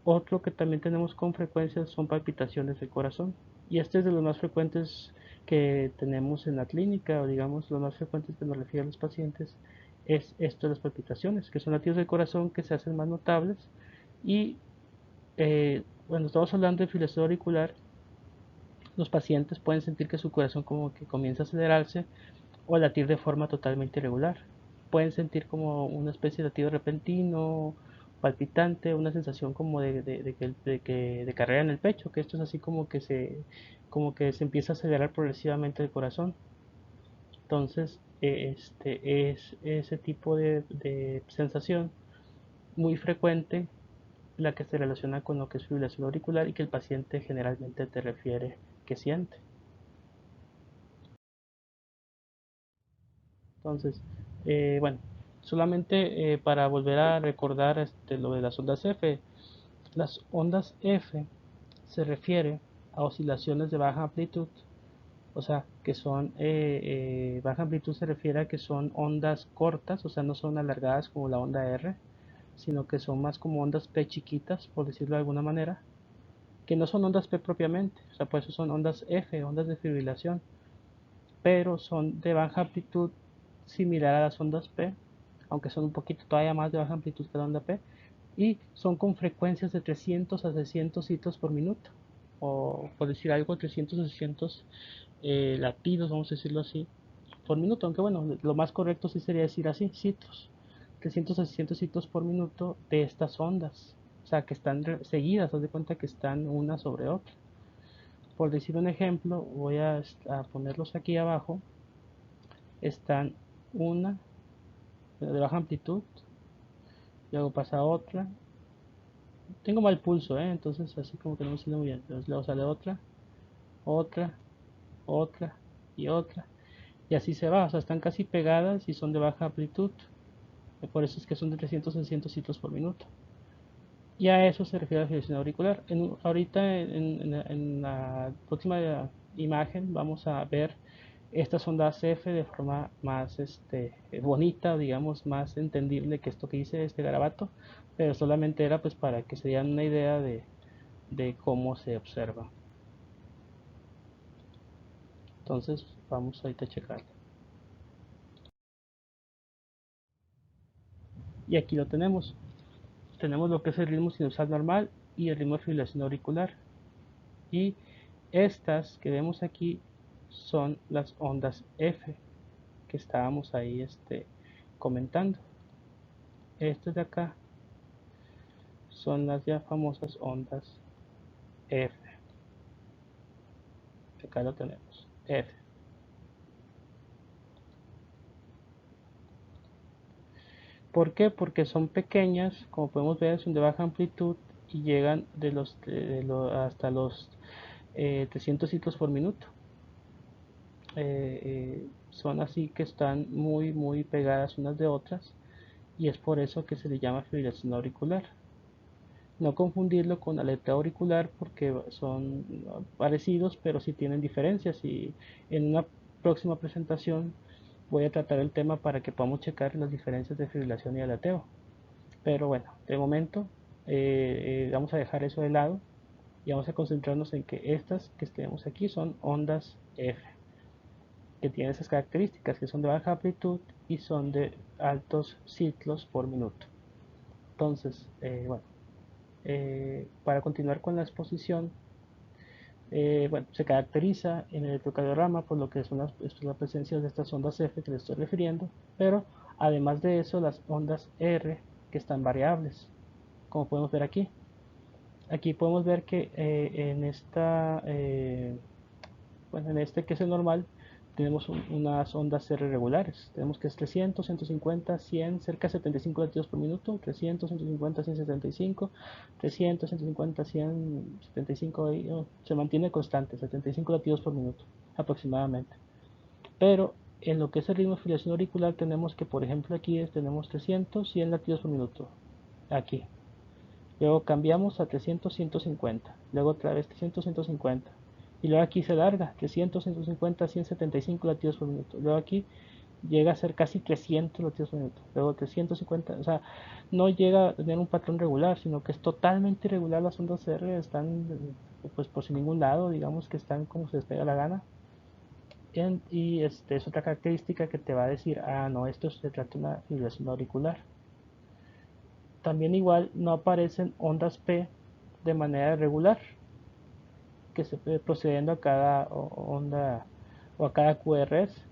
otro que también tenemos con frecuencia son palpitaciones del corazón. Y este es de los más frecuentes que tenemos en la clínica, o digamos los más frecuentes que nos refieren los pacientes, es esto de las palpitaciones, que son latidos del corazón que se hacen más notables. Y bueno, estamos hablando de fibrilación auricular, los pacientes pueden sentir que su corazón como que comienza a acelerarse o a latir de forma totalmente irregular. Pueden sentir como una especie de latido repentino, palpitante, una sensación como de carrera en el pecho, que esto es así como que se empieza a acelerar progresivamente el corazón. Entonces, es ese tipo de sensación muy frecuente la que se relaciona con lo que es fibrilación auricular y que el paciente generalmente te refiere que siente. Entonces, bueno, solamente para volver a recordar lo de las ondas F. Las ondas F se refiere a oscilaciones de baja amplitud, o sea, que son, baja amplitud se refiere a que son ondas cortas, o sea, no son alargadas como la onda R, sino que son más como ondas P chiquitas, por decirlo de alguna manera, que no son ondas P propiamente, o sea, por eso son ondas F, ondas de fibrilación, pero son de baja amplitud similar a las ondas P, aunque son un poquito todavía más de baja amplitud que la onda P, y son con frecuencias de 300 a 600 hitos por minuto, o por decir algo, 300 a 600 latidos, vamos a decirlo así, por minuto, aunque bueno, lo más correcto sí sería decir así, hitos, 300 a 600 hitos por minuto de estas ondas, o sea, que están seguidas, haz de cuenta que están una sobre otra. Por decir un ejemplo, voy a ponerlos aquí abajo, están una de baja amplitud, luego pasa otra, tengo mal pulso, entonces así como que no me sale muy bien, entonces luego sale otra, otra, otra y otra, y así se va, o sea, están casi pegadas y son de baja amplitud, por eso es que son de 300 a 600 ciclos por minuto. Y a eso se refiere la fibrilación auricular. Ahorita en la próxima imagen vamos a ver estas ondas F de forma más bonita, digamos, más entendible que esto que hice este garabato, pero solamente era pues para que se dieran una idea de cómo se observa. Entonces vamos ahorita a checar. Y aquí lo tenemos. Tenemos lo que es el ritmo sinusal normal y el ritmo de fibrilación auricular. Y estas que vemos aquí son las ondas F que estábamos ahí comentando. Estas de acá son las ya famosas ondas F. Acá lo tenemos, F. ¿Por qué? Porque son pequeñas, como podemos ver, son de baja amplitud y llegan hasta los 300 ciclos por minuto. Son así que están muy pegadas unas de otras y es por eso que se le llama fibrilación auricular. No confundirlo con aleteo auricular porque son parecidos pero sí tienen diferencias, y en una próxima presentación voy a tratar el tema para que podamos checar las diferencias de fibrilación y aleteo. Pero bueno, de momento vamos a dejar eso de lado y vamos a concentrarnos en que estas que tenemos aquí son ondas F, que tienen esas características, que son de baja amplitud y son de altos ciclos por minuto. Entonces, bueno, para continuar con la exposición, bueno, se caracteriza en el electrocardiograma por lo que son la presencia de estas ondas F que les estoy refiriendo, pero además de eso, las ondas R que están variables, como podemos ver aquí. Aquí podemos ver que bueno, en este que es el normal, tenemos unas ondas R regulares. Tenemos que es 300, 150, 100, cerca de 75 latidos por minuto, 300, 150, 175, 300, 150, 175, se mantiene constante, 75 latidos por minuto aproximadamente. Pero en lo que es el ritmo de fibrilación auricular tenemos que, por ejemplo, aquí tenemos 300, 100 latidos por minuto, aquí. Luego cambiamos a 300, 150. Luego otra vez 300, 150. Y luego aquí se larga, 300, 150, 175 latidos por minuto. Luego aquí llega a ser casi 300 latidos por minuto. Luego 350, o sea, no llega a tener un patrón regular, sino que es totalmente irregular. Las ondas R están pues por sin ningún lado, digamos que están como se les pega la gana. Y es otra característica que te va a decir, ah, no, esto se trata de una fibrilación auricular. También igual no aparecen ondas P de manera regular, que se procediendo a cada onda o a cada QRS.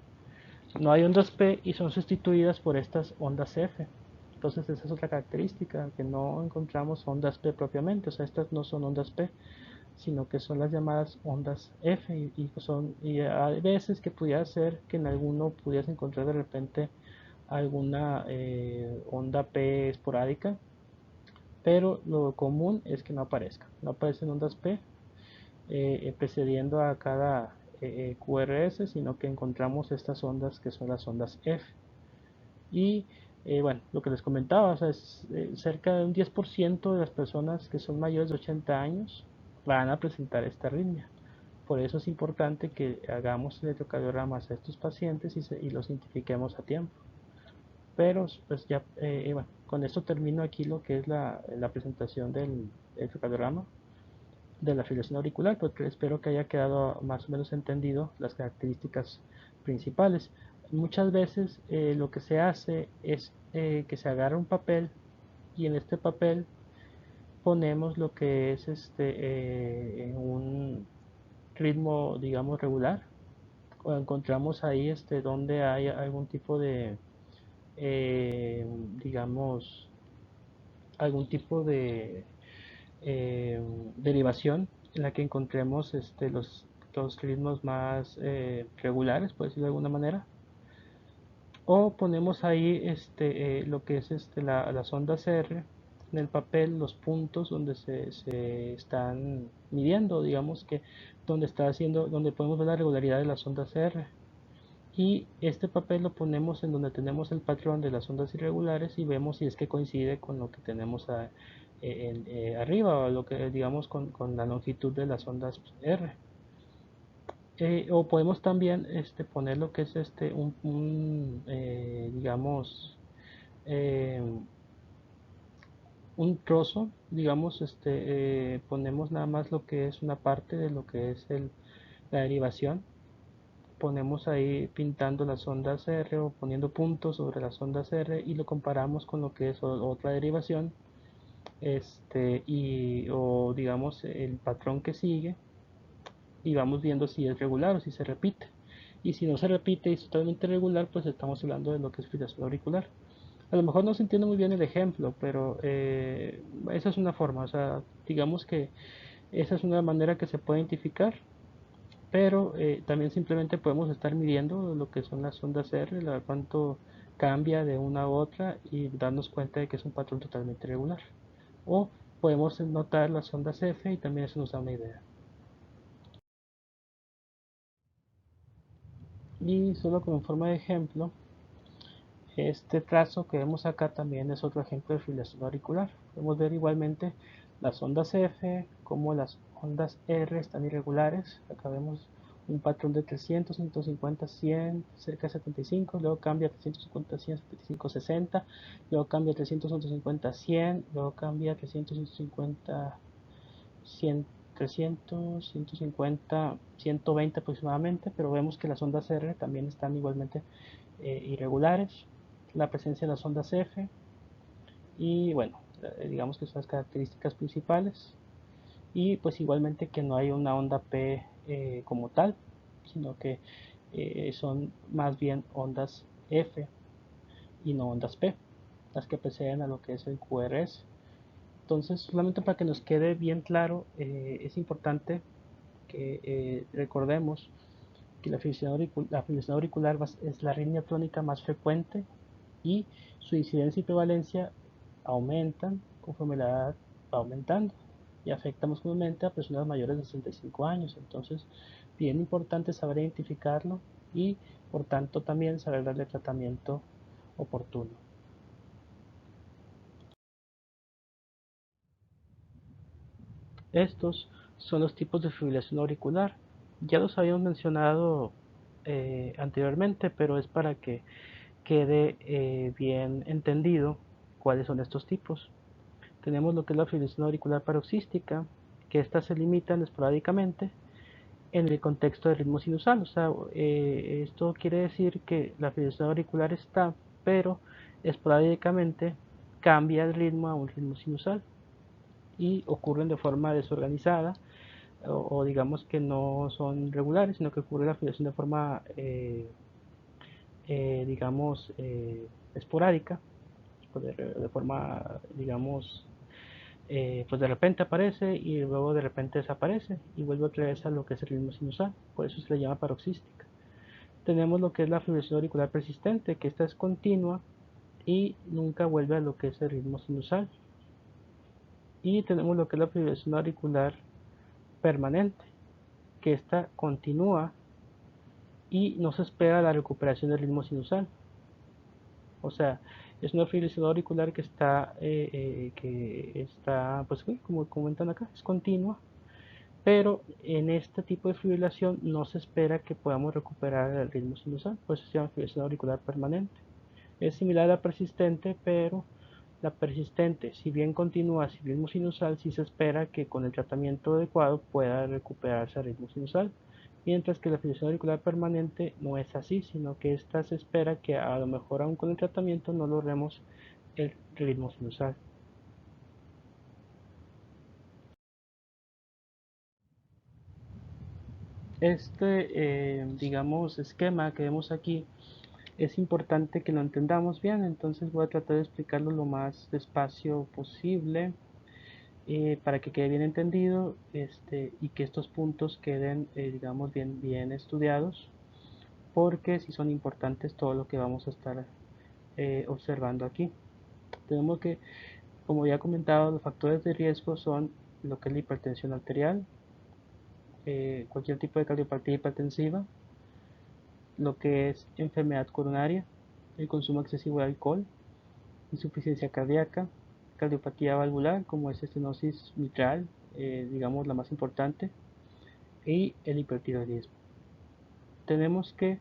No hay ondas P y son sustituidas por estas ondas F. Entonces esa es otra característica, que no encontramos ondas P propiamente, o sea, estas no son ondas P, sino que son las llamadas ondas F, y hay veces que pudiera ser que en alguno pudieras encontrar de repente alguna onda P esporádica, pero lo común es que no aparezca, no aparecen ondas P precediendo a cada QRS, sino que encontramos estas ondas que son las ondas F. Y bueno, lo que les comentaba, o sea, es, cerca de un 10% de las personas que son mayores de 80 años van a presentar esta arritmia. Por eso es importante que hagamos electrocardiogramas a estos pacientes y los identifiquemos a tiempo. Pero pues ya, bueno, con esto termino aquí lo que es la presentación del electrocardiograma de la fibrilación auricular, porque espero que haya quedado más o menos entendido las características principales. Muchas veces lo que se hace es que se agarra un papel y en este papel ponemos lo que es un ritmo, digamos, regular, o encontramos ahí donde hay algún tipo de, digamos, algún tipo de derivación en la que encontremos los ritmos más regulares, por decirlo de alguna manera. O ponemos ahí lo que es las ondas R en el papel, los puntos donde se están midiendo, digamos que donde podemos ver la regularidad de las ondas R. Y este papel lo ponemos en donde tenemos el patrón de las ondas irregulares y vemos si es que coincide con lo que tenemos arriba, o lo que digamos con la longitud de las ondas R. O podemos también poner lo que es digamos, eh, un trozo, digamos, ponemos nada más lo que es una parte de lo que es la derivación. Ponemos ahí pintando las ondas R o poniendo puntos sobre las ondas R y lo comparamos con lo que es otra derivación, o digamos el patrón que sigue, y vamos viendo si es regular o si se repite. Y si no se repite y es totalmente regular, pues estamos hablando de lo que es fibrilación auricular. A lo mejor no se entiende muy bien el ejemplo, pero esa es una forma, o sea, digamos que esa es una manera que se puede identificar, pero también simplemente podemos estar midiendo lo que son las ondas R, cuánto cambia de una a otra y darnos cuenta de que es un patrón totalmente regular. O podemos notar las ondas F y también eso nos da una idea. Y solo como forma de ejemplo, este trazo que vemos acá también es otro ejemplo de fibrilación auricular. Podemos ver igualmente las ondas F como las ondas R están irregulares. Acá vemos un patrón de 300, 150, 100, cerca de 75, luego cambia a 350, 100, 75, 60, luego cambia a 300, 150, 100, luego cambia a 300, 150, 100, 300, 150, 120 aproximadamente, pero vemos que las ondas R también están igualmente irregulares, la presencia de las ondas F y bueno, digamos que son las características principales y pues igualmente que no hay una onda P como tal, sino que son más bien ondas F y no ondas P, las que preceden a lo que es el QRS. Entonces, solamente para que nos quede bien claro, es importante que recordemos que la fibrilación auricular es la arritmia crónica más frecuente y su incidencia y prevalencia aumentan conforme la edad va aumentando y afecta más comúnmente a personas mayores de 65 años. Entonces, bien importante saber identificarlo y, por tanto, también saber darle tratamiento oportuno. Estos son los tipos de fibrilación auricular. Ya los habíamos mencionado anteriormente, pero es para que quede bien entendido cuáles son estos tipos. Tenemos lo que es la fibrilación auricular paroxística, que estas se limitan esporádicamente en el contexto del ritmo sinusal. O sea, esto quiere decir que la fibrilación auricular está, pero esporádicamente cambia el ritmo a un ritmo sinusal y ocurren de forma desorganizada o digamos que no son regulares, sino que ocurre la fibrilación de forma, digamos, esporádica, de forma, digamos, pues de repente aparece y luego de repente desaparece y vuelve otra vez a lo que es el ritmo sinusal, por eso se le llama paroxística. Tenemos lo que es la fibrilación auricular persistente, que esta es continua y nunca vuelve a lo que es el ritmo sinusal. Y tenemos lo que es la fibrilación auricular permanente, que esta continúa y no se espera la recuperación del ritmo sinusal. O sea, es una fibrilación auricular que está, pues como comentan acá, es continua, pero en este tipo de fibrilación no se espera que podamos recuperar el ritmo sinusal, por eso se llama fibrilación auricular permanente. Es similar a la persistente, pero la persistente, si bien continúa sin ritmo sinusal, sí se espera que con el tratamiento adecuado pueda recuperarse el ritmo sinusal, mientras que la fibrilación auricular permanente no es así, sino que esta se espera que a lo mejor aún con el tratamiento no logremos el ritmo sinusal. Digamos, esquema que vemos aquí es importante que lo entendamos bien, entonces voy a tratar de explicarlo lo más despacio posible para que quede bien entendido y que estos puntos queden, digamos, bien estudiados, porque si son importantes todo lo que vamos a estar observando aquí. Tenemos que, como ya he comentado, los factores de riesgo son lo que es la hipertensión arterial, cualquier tipo de cardiopatía hipertensiva, lo que es enfermedad coronaria, el consumo excesivo de alcohol, insuficiencia cardíaca, cardiopatía valvular, como es estenosis mitral, digamos la más importante, y el hipertiroidismo. tenemos que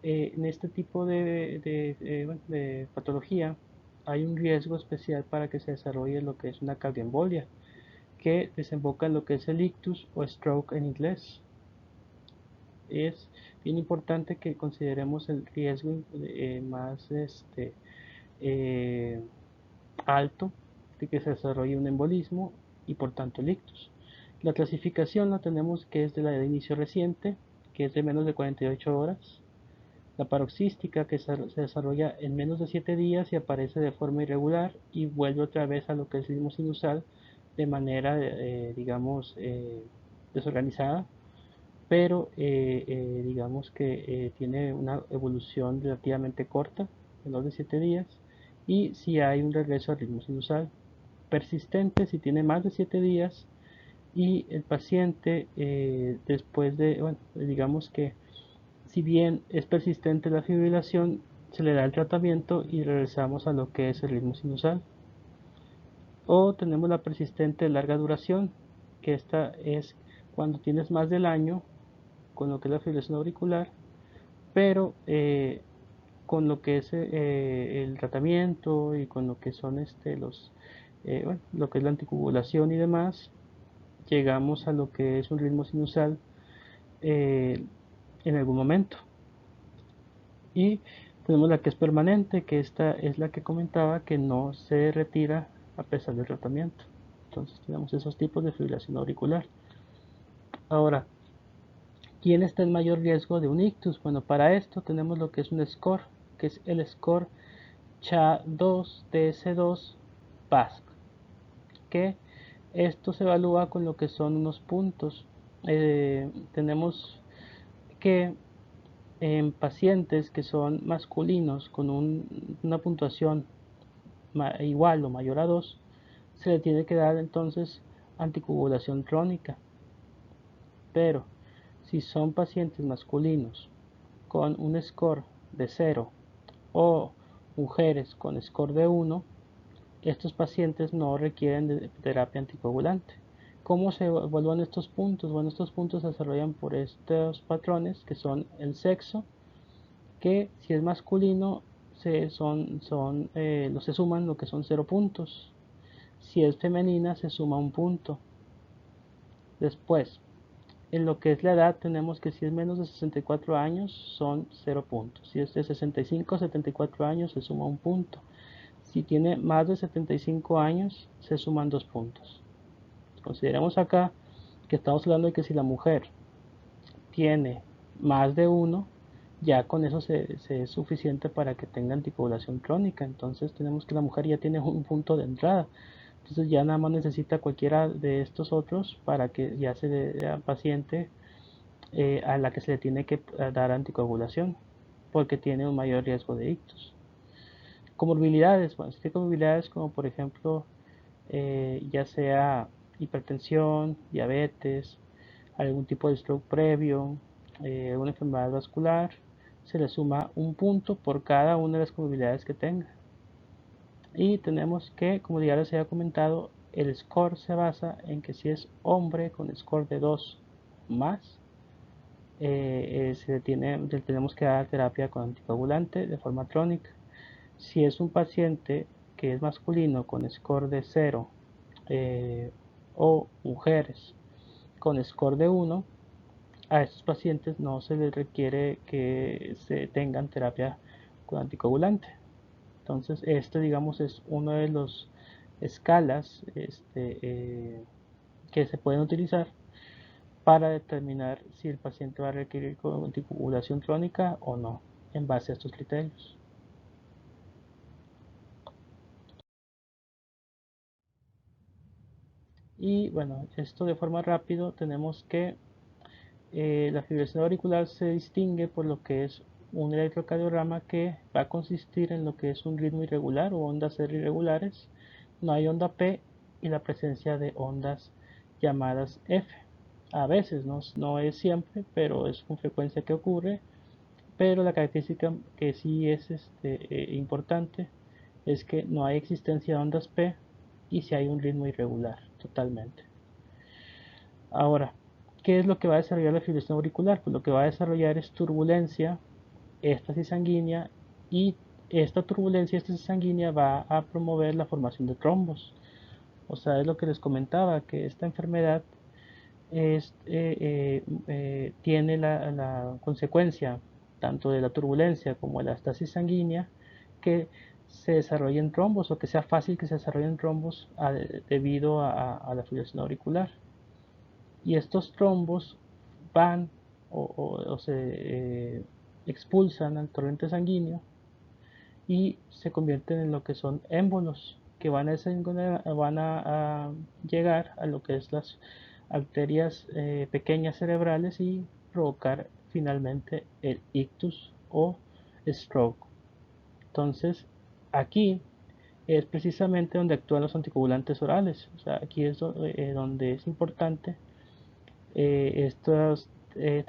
en este tipo de patología hay un riesgo especial para que se desarrolle lo que es una cardioembolia, que desemboca en lo que es el ictus o stroke en inglés. Es bien importante que consideremos el riesgo más eh, alto de que se desarrolle un embolismo y por tanto el ictus. La clasificación la tenemos que es de la de inicio reciente, que es de menos de 48 horas. La paroxística, que se desarrolla en menos de 7 días y aparece de forma irregular y vuelve otra vez a lo que es el ritmo sinusal de manera, digamos, desorganizada, pero digamos que tiene una evolución relativamente corta, menos de 7 días, y si hay un regreso al ritmo sinusal persistente, si tiene más de 7 días, y el paciente después de, bueno, digamos que si bien es persistente la fibrilación, se le da el tratamiento y regresamos a lo que es el ritmo sinusal. O tenemos la persistente de larga duración, que esta es cuando tienes más del año con lo que es la fibrilación auricular, pero con lo que es el tratamiento y con lo que son bueno, lo que es la anticoagulación y demás, llegamos a lo que es un ritmo sinusal eh, en algún momento. Y tenemos la que es permanente, que esta es la que comentaba que no se retira a pesar del tratamiento. Entonces tenemos esos tipos de fibrilación auricular. Ahora, ¿quién está en mayor riesgo de un ictus? Bueno, para esto tenemos lo que es un score, que es el score CHA2-DS2-PASC, que esto se evalúa con lo que son unos puntos. Tenemos que en pacientes que son masculinos con una puntuación igual o mayor a 2, se le tiene que dar entonces anticoagulación crónica. Pero si son pacientes masculinos con un score de 0 o mujeres con score de 1, estos pacientes no requieren de terapia anticoagulante. ¿Cómo se evalúan estos puntos? Bueno, estos puntos se desarrollan por estos patrones que son el sexo, que si es masculino se suman lo que son 0 puntos. Si es femenina se suma un punto. Después, en lo que es la edad tenemos que si es menos de 64 años son 0 puntos. Si es de 65 a 74 años se suma un punto. Si tiene más de 75 años se suman 2 puntos. Consideremos acá que estamos hablando de que si la mujer tiene más de uno, ya con eso es suficiente para que tenga anticoagulación crónica. Entonces tenemos que la mujer ya tiene un punto de entrada. Entonces ya nada más necesita cualquiera de estos otros para que ya se dé al paciente a la que se le tiene que dar anticoagulación, porque tiene un mayor riesgo de ictus. Comorbilidades, bueno, existen comorbilidades como por ejemplo ya sea hipertensión, diabetes, algún tipo de stroke previo, alguna enfermedad vascular, se le suma un punto por cada una de las comorbilidades que tenga. Y tenemos que, como ya les había comentado, el score se basa en que si es hombre con score de 2 más, tenemos que dar terapia con anticoagulante de forma crónica. Si es un paciente que es masculino con score de 0 o mujeres con score de 1, a estos pacientes no se les requiere que se tengan terapia con anticoagulante. Entonces, este, digamos, es uno de los escalas que se pueden utilizar para determinar si el paciente va a requerir anticoagulación crónica o no, en base a estos criterios. Y bueno, esto de forma rápido tenemos que la fibrilación auricular se distingue por lo que es un electrocardiograma que va a consistir en lo que es un ritmo irregular o ondas R irregulares. No hay onda P y la presencia de ondas llamadas F. A veces, no es siempre, pero es con frecuencia que ocurre. Pero la característica que sí es importante es que no hay existencia de ondas P y si hay un ritmo irregular totalmente. Ahora, ¿Qué es lo que va a desarrollar la fibrilación auricular? Pues lo que va a desarrollar es turbulencia, éstasis sanguínea, y esta turbulencia, éstasis sanguínea va a promover la formación de trombos. O sea, es lo que les comentaba, que esta enfermedad tiene la consecuencia tanto de la turbulencia como de la estasis sanguínea que se desarrollen trombos o que sea fácil que se desarrollen trombos debido a la fibrilación auricular. Y estos trombos van o se expulsan al torrente sanguíneo y se convierten en lo que son émbolos, que van a llegar a lo que es las arterias pequeñas cerebrales y provocar finalmente el ictus o stroke. Entonces, aquí es precisamente donde actúan los anticoagulantes orales. O sea, aquí es donde es importante esta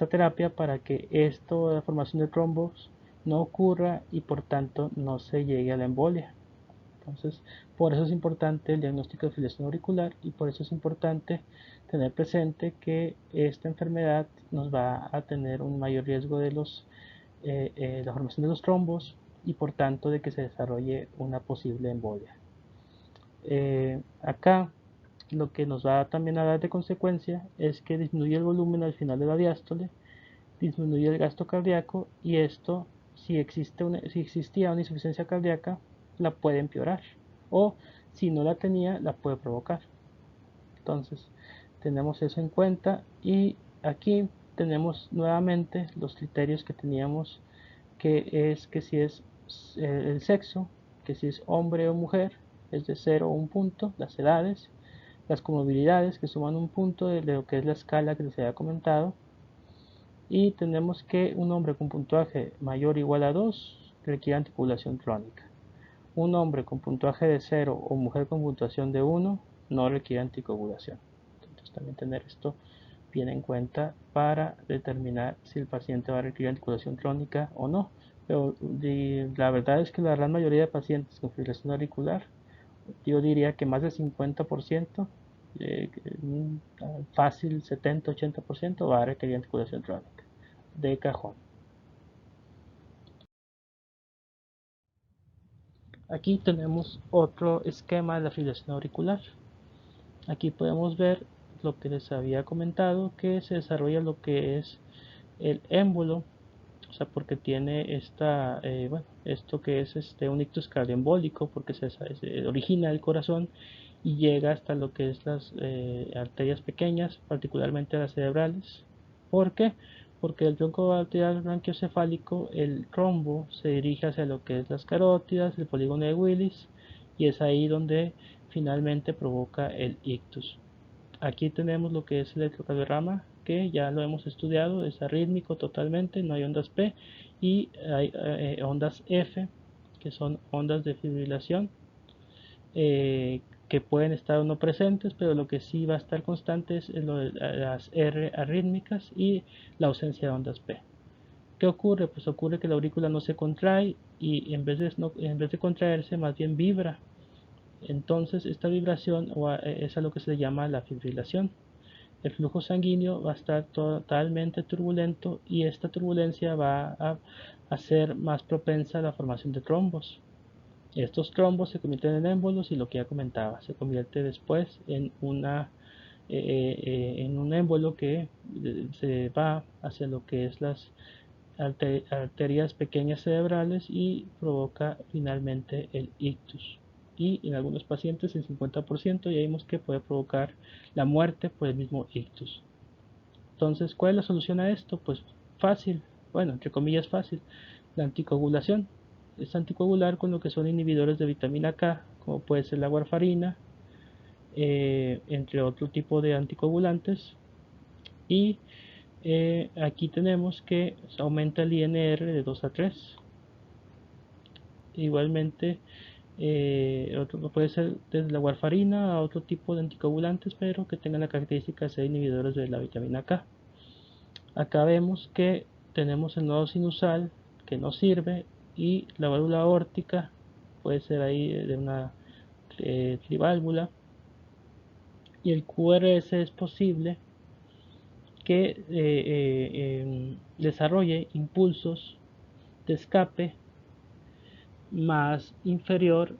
terapia para que la formación de trombos no ocurra y por tanto no se llegue a la embolia. Entonces, por eso es importante el diagnóstico de fibrilación auricular y por eso es importante tener presente que esta enfermedad nos va a tener un mayor riesgo de la formación de los trombos y por tanto de que se desarrolle una posible embolia. Acá lo que nos va también a dar de consecuencia es que disminuye el volumen al final de la diástole, disminuye el gasto cardíaco y esto, si existía una insuficiencia cardíaca, la puede empeorar o si no la tenía, la puede provocar. Entonces, tenemos eso en cuenta y aquí tenemos nuevamente los criterios que teníamos, que es que si es el sexo, que si es hombre o mujer, es de 0 a 1 punto, las edades, las comorbilidades que suman un punto de lo que es la escala que les había comentado, y tenemos que un hombre con puntaje mayor o igual a 2 requiere anticoagulación crónica. Un hombre con puntaje de 0 o mujer con puntuación de 1 no requiere anticoagulación. Entonces también tener esto bien en cuenta para determinar si el paciente va a requerir anticoagulación crónica o no. Pero la verdad es que la gran mayoría de pacientes con fibrilación auricular, yo diría que más del 50%, fácil 70-80% va a requerir anticoagulación crónica de cajón. Aquí tenemos otro esquema de la fibrilación auricular. Aquí podemos ver lo que les había comentado, que se desarrolla lo que es el émbolo, o sea, porque tiene esto que es un ictus cardioembólico, porque se origina el corazón y llega hasta lo que es las arterias pequeñas, particularmente las cerebrales. ¿Por qué? Porque el tronco arterial branquiocefálico, el trombo, se dirige hacia lo que es las carótidas, el polígono de Willis, y es ahí donde finalmente provoca el ictus. Aquí tenemos lo que es el electrocardiograma, que ya lo hemos estudiado, es arrítmico totalmente, no hay ondas P y hay ondas F, que son ondas de fibrilación, que pueden estar o no presentes, pero lo que sí va a estar constante es lo de las R arrítmicas y la ausencia de ondas P. ¿Qué ocurre? Pues ocurre que la aurícula no se contrae y en vez de contraerse más bien vibra. Entonces esta vibración es a lo que se le llama la fibrilación. El flujo sanguíneo va a estar totalmente turbulento y esta turbulencia va a hacer más propensa a la formación de trombos. Estos trombos se convierten en émbolos y lo que ya comentaba, se convierte después en un émbolo que se va hacia lo que es las arterias pequeñas cerebrales y provoca finalmente el ictus. Y en algunos pacientes, el 50%, ya vimos que puede provocar la muerte por el mismo ictus. Entonces, ¿cuál es la solución a esto? Pues fácil, bueno, entre comillas fácil, la anticoagulación. Es anticoagular con lo que son inhibidores de vitamina K, como puede ser la warfarina, entre otro tipo de anticoagulantes. Y aquí tenemos que aumenta el INR de 2 a 3. Igualmente, puede ser desde la warfarina a otro tipo de anticoagulantes, pero que tengan la característica de ser inhibidores de la vitamina K. Acá vemos que tenemos el nodo sinusal que no sirve y la válvula aórtica puede ser ahí de una triválvula, y el QRS es posible que desarrolle impulsos de escape más inferior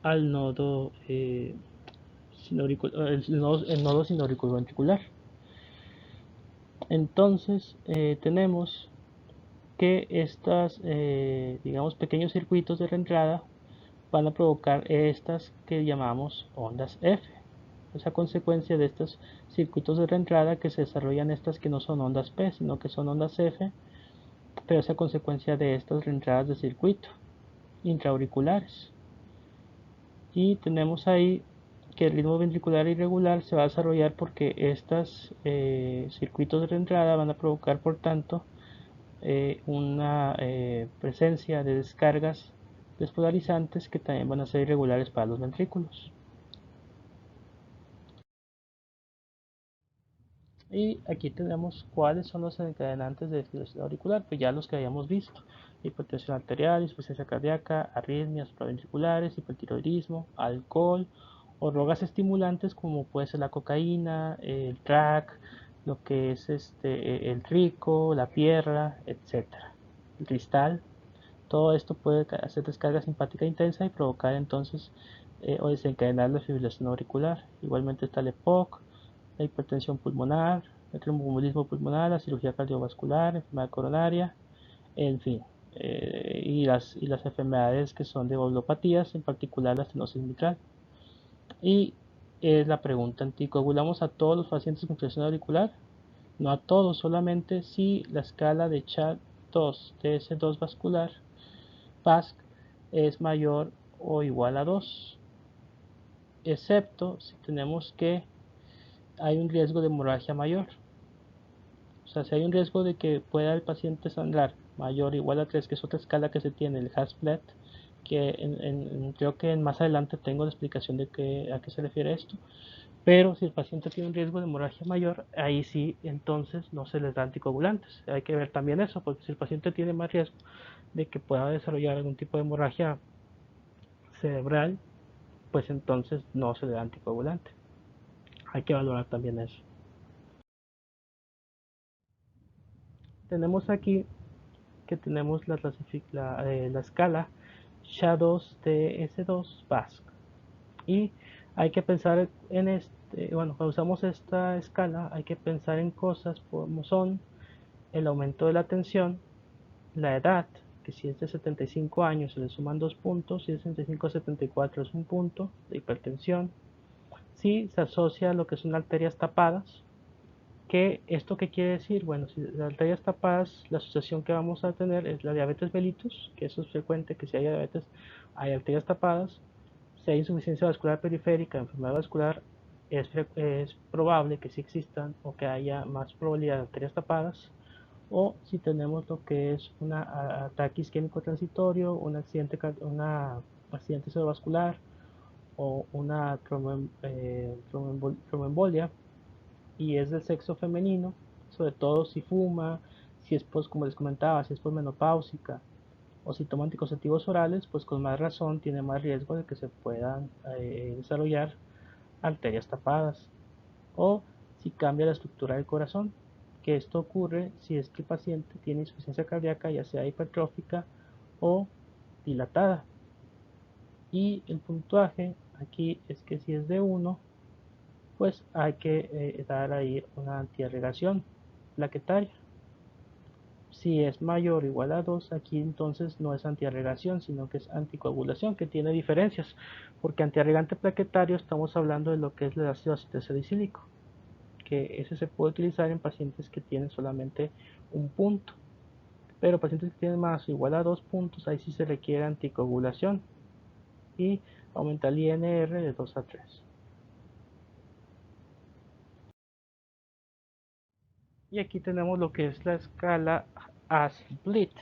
al nodo el nodo sinoauriculoventricular. Entonces tenemos que estas digamos pequeños circuitos de reentrada van a provocar estas que llamamos ondas F. Es a consecuencia de estos circuitos de reentrada que se desarrollan estas que no son ondas P, sino que son ondas F, pero es a consecuencia de estas reentradas de circuito intraauriculares. Y tenemos ahí que el ritmo ventricular irregular se va a desarrollar porque estos circuitos de reentrada van a provocar, por tanto, una presencia de descargas despolarizantes que también van a ser irregulares para los ventrículos. Y aquí tenemos cuáles son los encadenantes de fibrilación auricular, pues ya los que habíamos visto: hipertensión arterial, insuficiencia cardíaca, arritmias supraventriculares, hipertiroidismo, alcohol o drogas estimulantes como puede ser la cocaína, el crack, lo que es el rico, la pierra, etcétera, el cristal. Todo esto puede hacer descarga simpática intensa y provocar entonces o desencadenar la fibrilación auricular. Igualmente está el EPOC, la hipertensión pulmonar, el tromboembolismo pulmonar, la cirugía cardiovascular, enfermedad coronaria, en fin, y las enfermedades que son de valvulopatías, en particular la estenosis mitral. Y es la pregunta: ¿anticoagulamos a todos los pacientes con fibrilación auricular? No a todos, solamente si la escala de CHA2 TS2 vascular PASC es mayor o igual a 2, excepto si tenemos que hay un riesgo de hemorragia mayor. O sea, si hay un riesgo de que pueda el paciente sangrar mayor o igual a 3, que es otra escala que se tiene, el Hasblet, que creo que más adelante tengo la explicación de a qué se refiere esto. Pero si el paciente tiene un riesgo de hemorragia mayor, ahí sí, entonces no se les da anticoagulantes. Hay que ver también eso, porque si el paciente tiene más riesgo de que pueda desarrollar algún tipo de hemorragia cerebral, pues entonces no se le da anticoagulante. Hay que valorar también eso. Tenemos aquí que tenemos la escala SHA2-TS2 BASC. Y hay que pensar en cuando usamos esta escala, hay que pensar en cosas como son el aumento de la tensión, la edad, que si es de 75 años se le suman 2 puntos, si es de 65 a 74 es un punto de hipertensión. Si se asocia a lo que son arterias tapadas, que esto qué quiere decir, bueno, si las arterias tapadas, la asociación que vamos a tener es la diabetes mellitus, que eso es frecuente, que si hay diabetes hay arterias tapadas. Si hay insuficiencia vascular periférica, enfermedad vascular, es probable que sí existan o que haya más probabilidad de arterias tapadas. O si tenemos lo que es un ataque isquémico transitorio, un accidente cerebrovascular o una tromboembolia, y es del sexo femenino, sobre todo si fuma, si es, pues, como les comentaba, si es posmenopáusica o si toma anticonceptivos orales, pues con más razón tiene más riesgo de que se puedan desarrollar arterias tapadas. O si cambia la estructura del corazón, que esto ocurre si es que el paciente tiene insuficiencia cardíaca, ya sea hipertrófica o dilatada. Y el puntaje aquí es que si es de 1, pues hay que dar ahí una antiagregación plaquetaria. Si es mayor o igual a 2, aquí entonces no es antiagregación, sino que es anticoagulación, que tiene diferencias, porque antiagregante plaquetario estamos hablando de lo que es el ácido acetilsalicílico, que ese se puede utilizar en pacientes que tienen solamente un punto, pero pacientes que tienen más o igual a 2 puntos, ahí sí se requiere anticoagulación y aumenta el INR de 2 a 3. Y aquí tenemos lo que es la escala ASBLIT,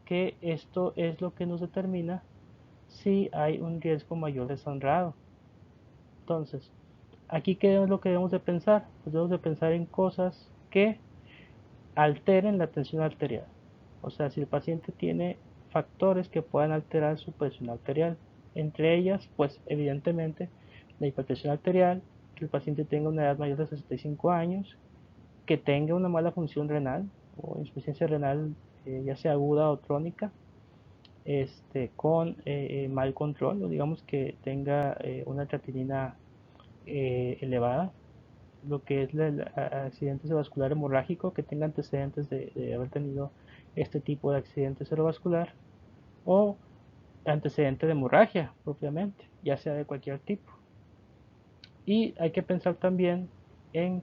que esto es lo que nos determina si hay un riesgo mayor de sangrado. Entonces, aquí qué es lo que debemos de pensar. Pues debemos de pensar en cosas que alteren la tensión arterial. O sea, si el paciente tiene factores que puedan alterar su presión arterial, entre ellas, pues evidentemente la hipertensión arterial, que el paciente tenga una edad mayor de 65 años que tenga una mala función renal o insuficiencia renal, ya sea aguda o crónica, con mal control, o digamos que tenga una creatinina elevada, lo que es el accidente cerebrovascular hemorrágico, que tenga antecedentes de haber tenido este tipo de accidente cerebrovascular, o antecedente de hemorragia propiamente, ya sea de cualquier tipo. Y hay que pensar también en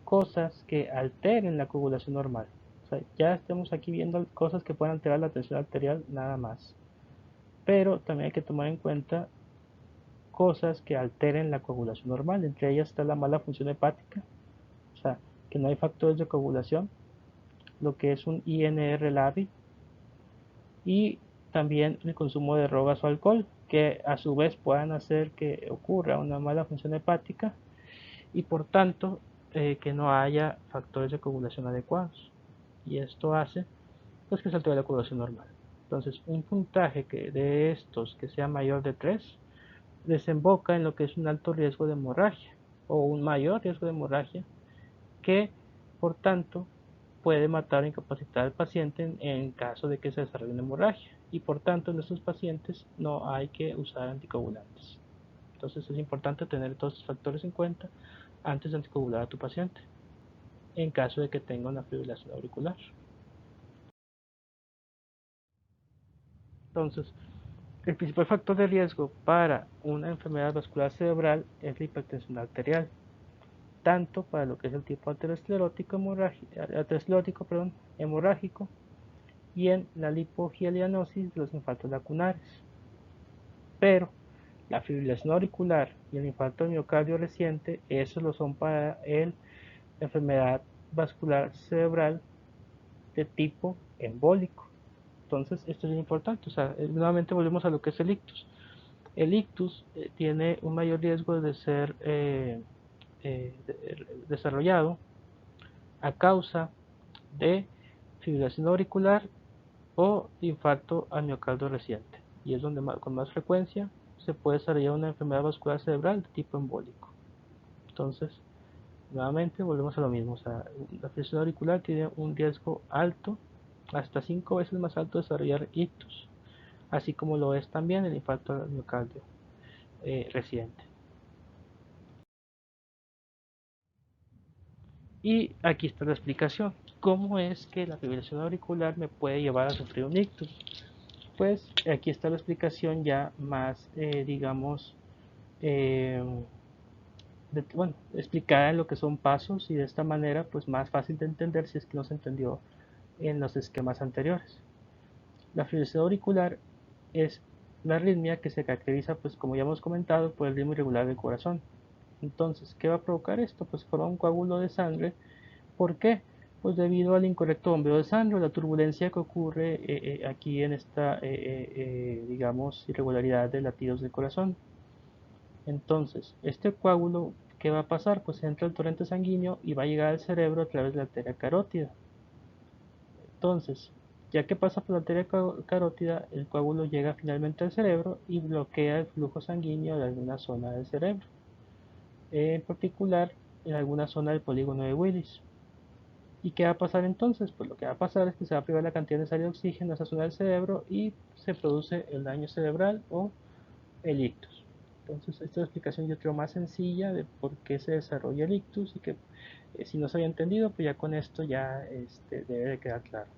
cosas que alteren la coagulación normal. O sea, ya estamos aquí viendo cosas que pueden alterar la tensión arterial nada más. Pero también hay que tomar en cuenta cosas que alteren la coagulación normal. Entre ellas está la mala función hepática, o sea, que no hay factores de coagulación, lo que es un INR labi, y también el consumo de drogas o alcohol, que a su vez puedan hacer que ocurra una mala función hepática y por tanto que no haya factores de coagulación adecuados. Y esto hace pues que se altere la coagulación normal. Entonces, un puntaje que de estos que sea mayor de 3 desemboca en lo que es un alto riesgo de hemorragia o un mayor riesgo de hemorragia que, por tanto, puede matar o incapacitar al paciente en caso de que se desarrolle una hemorragia. Y por tanto, en estos pacientes no hay que usar anticoagulantes. Entonces es importante tener todos estos factores en cuenta antes de anticoagular a tu paciente, en caso de que tenga una fibrilación auricular. Entonces, el principal factor de riesgo para una enfermedad vascular cerebral es la hipertensión arterial, tanto para lo que es el tipo aterosclerótico hemorrágico y en la lipogielianosis de los infartos lacunares. Pero la fibrilación auricular y el infarto de miocardio reciente, esos lo son para la enfermedad vascular cerebral de tipo embólico. Entonces, esto es importante. O sea, nuevamente volvemos a lo que es el ictus. El ictus tiene un mayor riesgo de ser desarrollado a causa de fibrilación auricular o infarto al miocardio reciente. Y es donde con más frecuencia se puede desarrollar una enfermedad vascular cerebral de tipo embólico. Entonces, nuevamente volvemos a lo mismo. O sea, la fibrilación auricular tiene un riesgo alto, hasta 5 veces más alto de desarrollar ictus, así como lo es también el infarto al miocardio reciente. Y aquí está la explicación. ¿Cómo es que la fibrilación auricular me puede llevar a sufrir un ictus? Pues aquí está la explicación ya más, digamos, eh, bueno, explicada en lo que son pasos y de esta manera, pues más fácil de entender si es que no se entendió en los esquemas anteriores. La fibrilación auricular es la arritmia que se caracteriza, pues como ya hemos comentado, por el ritmo irregular del corazón. Entonces, ¿qué va a provocar esto? Pues forma un coágulo de sangre. ¿Por qué? Pues debido al incorrecto bombeo de sangre, la turbulencia que ocurre aquí en esta, digamos, irregularidad de latidos del corazón. Entonces, este coágulo, ¿qué va a pasar? Pues entra el torrente sanguíneo y va a llegar al cerebro a través de la arteria carótida. Entonces, ya que pasa por la arteria carótida, el coágulo llega finalmente al cerebro y bloquea el flujo sanguíneo de alguna zona del cerebro, en particular en alguna zona del polígono de Willis. ¿Y qué va a pasar entonces? Pues lo que va a pasar es que se va a privar la cantidad necesaria de oxígeno en esa zona del cerebro y se produce el daño cerebral o el ictus. Entonces, esta es la explicación yo creo más sencilla de por qué se desarrolla el ictus y que si no se había entendido, pues ya con esto ya debe de quedar claro.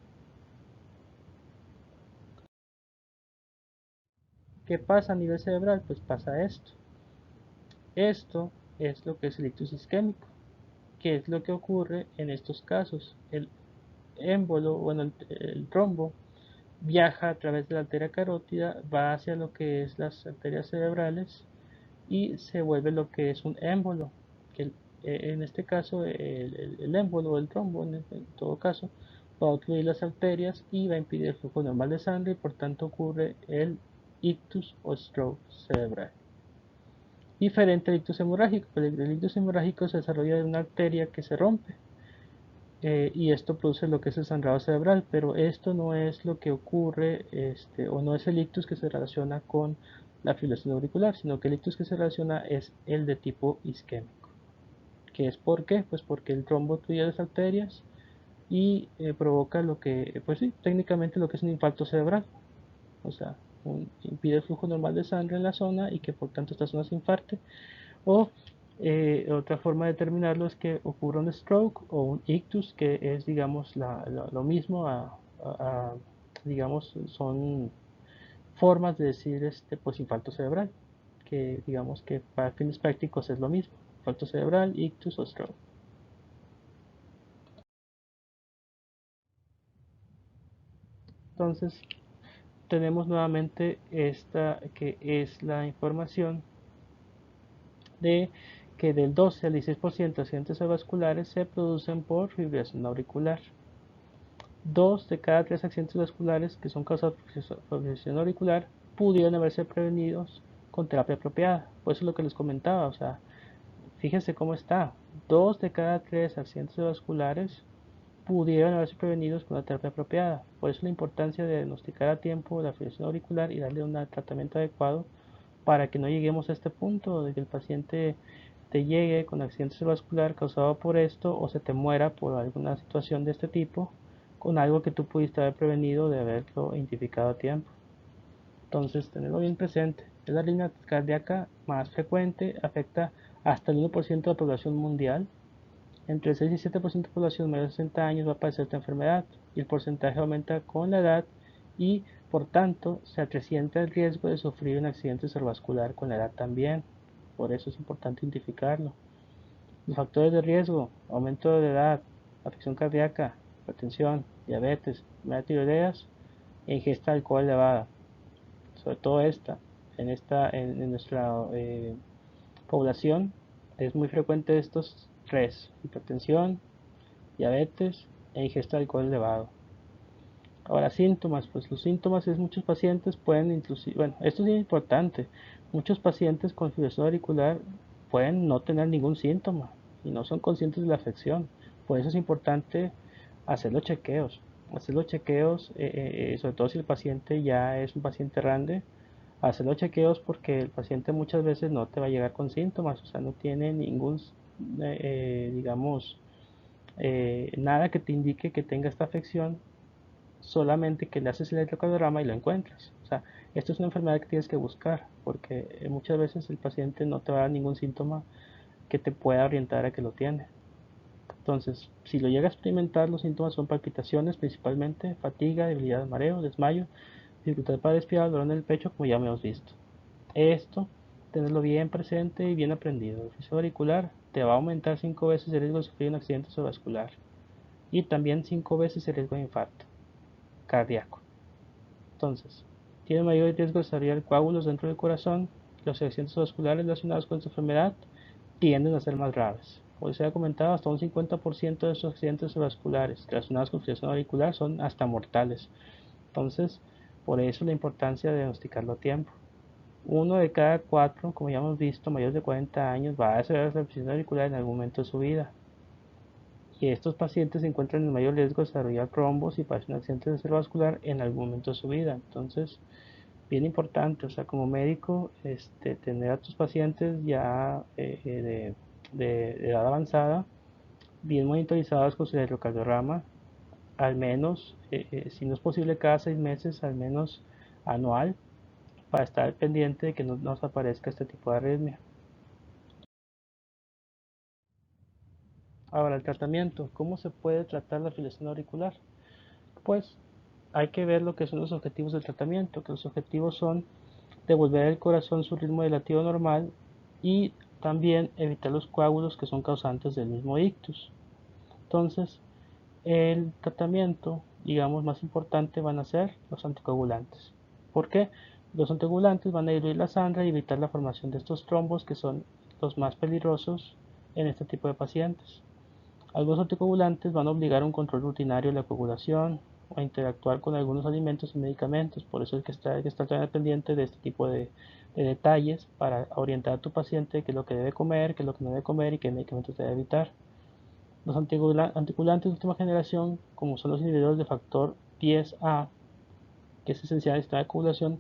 ¿Qué pasa a nivel cerebral? Pues pasa esto. Esto es lo que es el ictus isquémico. ¿Qué es lo que ocurre en estos casos? El émbolo, bueno, el trombo viaja a través de la arteria carótida, va hacia lo que es las arterias cerebrales y se vuelve lo que es un émbolo, que en este caso el émbolo o el trombo en todo caso va a ocluir las arterias y va a impedir el flujo normal de sangre y por tanto ocurre el ictus o stroke cerebral. Diferente al ictus hemorrágico, el ictus hemorrágico se desarrolla de una arteria que se rompe y esto produce lo que es el sangrado cerebral, pero esto no es lo que ocurre, o no es el ictus que se relaciona con la fibrilación auricular, sino que el ictus que se relaciona es el de tipo isquémico. ¿Que es por qué? Pues porque el trombo tuya las arterias y provoca lo que, pues sí, técnicamente lo que es un infarto cerebral. O sea, impide el flujo normal de sangre en la zona y que por tanto esta zona se infarte. O otra forma de determinarlo es que ocurra un stroke o un ictus, que es, digamos, lo mismo, digamos, son formas de decir pues infarto cerebral, que digamos que para fines prácticos es lo mismo, infarto cerebral, ictus o stroke. Entonces, tenemos nuevamente esta que es la información de que del 12 al 16% de accidentes vasculares se producen por fibrilación auricular. 2 de cada 3 accidentes vasculares que son causados por fibrilación auricular pudieron haberse prevenidos con terapia apropiada. Por eso es lo que les comentaba, o sea, fíjense cómo está. 2 de cada 3 accidentes vasculares pudieron haberse prevenidos con la terapia apropiada. Por eso la importancia de diagnosticar a tiempo la fibrilación auricular y darle un tratamiento adecuado para que no lleguemos a este punto de que el paciente te llegue con accidente vascular causado por esto o se te muera por alguna situación de este tipo con algo que tú pudiste haber prevenido de haberlo identificado a tiempo. Entonces, tenerlo bien presente. Es la arritmia cardíaca más frecuente, afecta hasta el 1% de la población mundial. Entre el 6 y 7% de la población mayor de 60 años va a padecer esta enfermedad y el porcentaje aumenta con la edad y por tanto se acrecienta el riesgo de sufrir un accidente cerebrovascular con la edad también. Por eso es importante identificarlo. Los factores de riesgo: aumento de edad, afección cardíaca, hipertensión, diabetes, enfermedad tiroideas e ingesta de alcohol elevada. Sobre todo en nuestra población es muy frecuente estos tres: hipertensión, diabetes e ingesta de alcohol elevado. Ahora, síntomas, pues los síntomas es muchos pacientes pueden inclusive, bueno, esto es bien importante, muchos pacientes con fibrilación auricular pueden no tener ningún síntoma y no son conscientes de la afección. Por eso es importante hacer los chequeos, sobre todo si el paciente ya es un paciente grande, hacer los chequeos porque el paciente muchas veces no te va a llegar con síntomas, o sea, no tiene ningún, digamos, nada que te indique que tenga esta afección, solamente que le haces el electrocardiograma y lo encuentras. O sea, esto es una enfermedad que tienes que buscar, porque muchas veces el paciente no te va a dar ningún síntoma que te pueda orientar a que lo tiene. Entonces, si lo llega a experimentar, los síntomas son palpitaciones principalmente, fatiga, debilidad, mareo, desmayo, dificultad para respirar, dolor en el pecho, como ya hemos visto. Esto, tenerlo bien presente y bien aprendido. El fisio auricular te va a aumentar 5 veces el riesgo de sufrir un accidente cerebrovascular y también 5 veces el riesgo de infarto cardíaco. Entonces, tiene mayor riesgo de desarrollar coágulos dentro del corazón. Los accidentes vasculares relacionados con esta enfermedad tienden a ser más graves. Como se ha comentado, hasta un 50% de estos accidentes vasculares relacionados con fibrilación auricular son hasta mortales. Entonces, por eso la importancia de diagnosticarlo a tiempo. Uno de cada cuatro, como ya hemos visto, mayores de 40 años va a desarrollar fibrilación auricular en algún momento de su vida. Y estos pacientes se encuentran en mayor riesgo de desarrollar trombos y padecen un accidente cerebrovascular en algún momento de su vida. Entonces, bien importante, o sea, como médico, tener a tus pacientes ya de edad avanzada, bien monitorizados con su electrocardiograma, al menos, si no es posible cada 6 meses, al menos anual, para estar pendiente de que no nos aparezca este tipo de arritmia. Ahora, el tratamiento. ¿Cómo se puede tratar la fibrilación auricular? Pues hay que ver lo que son los objetivos del tratamiento, que los objetivos son devolver al corazón su ritmo de latido normal y también evitar los coágulos que son causantes del mismo ictus. Entonces, el tratamiento, digamos, más importante van a ser los anticoagulantes. ¿Por qué? Los anticoagulantes van a diluir la sangre y evitar la formación de estos trombos que son los más peligrosos en este tipo de pacientes. Algunos anticoagulantes van a obligar a un control rutinario de la coagulación o a interactuar con algunos alimentos y medicamentos. Por eso hay que estar tan pendiente de este tipo de detalles para orientar a tu paciente qué es lo que debe comer, qué es lo que no debe comer y qué medicamentos debe evitar. Los anticoagulantes de última generación, como son los inhibidores de factor 10A, que es esencial en el sistema de coagulación,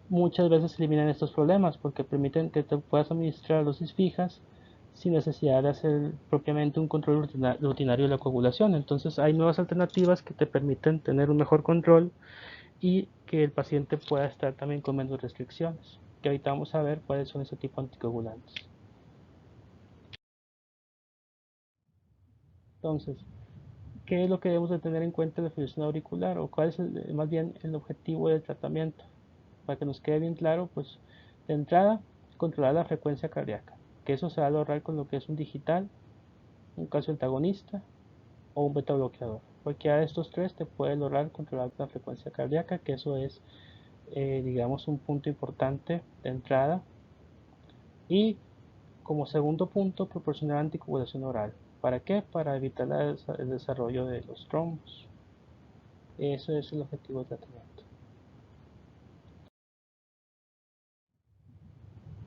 muchas veces eliminan estos problemas porque permiten que te puedas administrar dosis fijas sin necesidad de hacer propiamente un control rutinario de la coagulación. Entonces hay nuevas alternativas que te permiten tener un mejor control y que el paciente pueda estar también con menos restricciones. Que ahorita vamos a ver cuáles son ese tipo de anticoagulantes. Entonces, ¿qué es lo que debemos de tener en cuenta en la fibrilación auricular? ¿O cuál es más bien el objetivo del tratamiento? Para que nos quede bien claro, pues de entrada, controlar la frecuencia cardíaca, que eso se va a lograr con lo que es un digital, un calcio antagonista o un beta bloqueador. Cualquiera de estos tres te puede lograr controlar la frecuencia cardíaca, que eso es, digamos, un punto importante de entrada. Y como segundo punto, proporcionar anticoagulación oral. ¿Para qué? Para evitar el desarrollo de los trombos. Eso es el objetivo del tratamiento.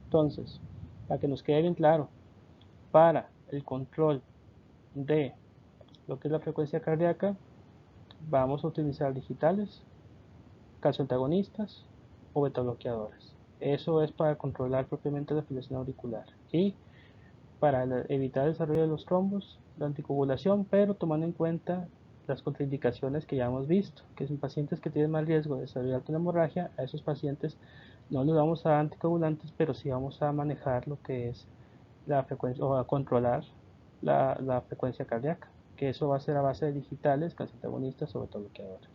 Entonces, para que nos quede bien claro, para el control de lo que es la frecuencia cardíaca, vamos a utilizar digitales, calcioantagonistas o betabloqueadores. Eso es para controlar propiamente la fibrilación auricular. Y para evitar el desarrollo de los trombos, la anticoagulación, pero tomando en cuenta las contraindicaciones que ya hemos visto, que en pacientes que tienen más riesgo de desarrollar una hemorragia, a esos pacientes no les vamos a dar anticoagulantes, pero sí vamos a manejar lo que es la frecuencia o a controlar la frecuencia cardíaca, que eso va a ser a base de digitales, calcioantagonistas o betobloqueadores.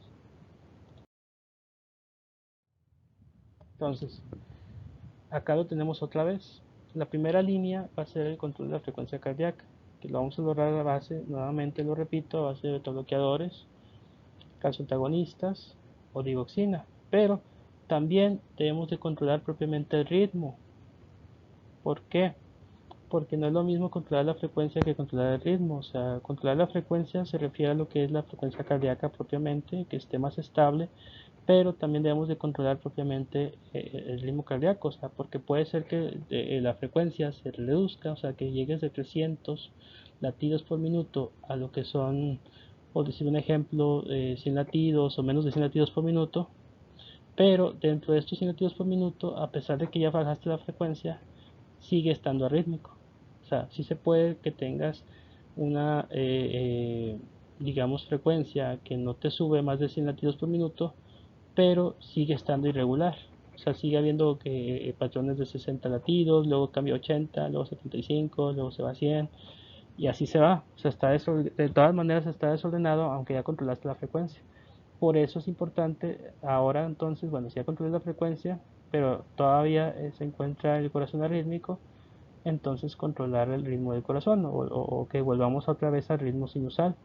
Entonces, acá lo tenemos otra vez. La primera línea va a ser el control de la frecuencia cardíaca, que lo vamos a lograr a base, nuevamente lo repito, a base de betobloqueadores, calcioantagonistas o digoxina. Pero también debemos de controlar propiamente el ritmo. ¿Por qué? Porque no es lo mismo controlar la frecuencia que controlar el ritmo. O sea, controlar la frecuencia se refiere a lo que es la frecuencia cardíaca propiamente, que esté más estable, pero también debemos de controlar propiamente el ritmo cardíaco, o sea, porque puede ser que la frecuencia se reduzca, o sea, que llegues de 300 latidos por minuto a lo que son, por decir un ejemplo, 100 latidos o menos de 100 latidos por minuto, pero dentro de estos 100 latidos por minuto, a pesar de que ya bajaste la frecuencia, sigue estando arrítmico. O sea, sí se puede que tengas una, digamos, frecuencia que no te sube más de 100 latidos por minuto, pero sigue estando irregular. O sea, sigue habiendo patrones de 60 latidos, luego cambia a 80, luego 75, luego se va a 100 y así se va. O sea, de todas maneras está desordenado aunque ya controlaste la frecuencia. Por eso es importante ahora entonces, bueno, si ya controlas la frecuencia, pero todavía se encuentra el corazón arrítmico, entonces controlar el ritmo del corazón o que volvamos otra vez al ritmo sinusal.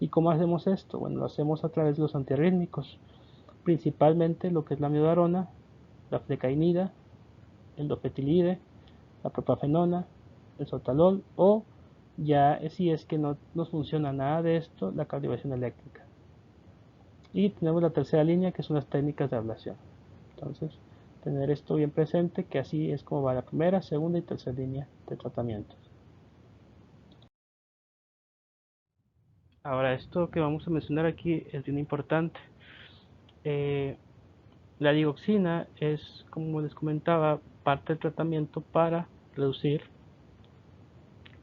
¿Y cómo hacemos esto? Bueno, lo hacemos a través de los antiarrítmicos, principalmente lo que es la amiodarona, la flecainida, el dofetilide, la propafenona, el sotalol o ya si es que no nos funciona nada de esto, la cardioversión eléctrica. Y tenemos la tercera línea que son las técnicas de ablación. Entonces, tener esto bien presente, que así es como va la primera, segunda y tercera línea de tratamiento. Ahora, esto que vamos a mencionar aquí es bien importante. Eh, la digoxina es, como les comentaba, parte del tratamiento para reducir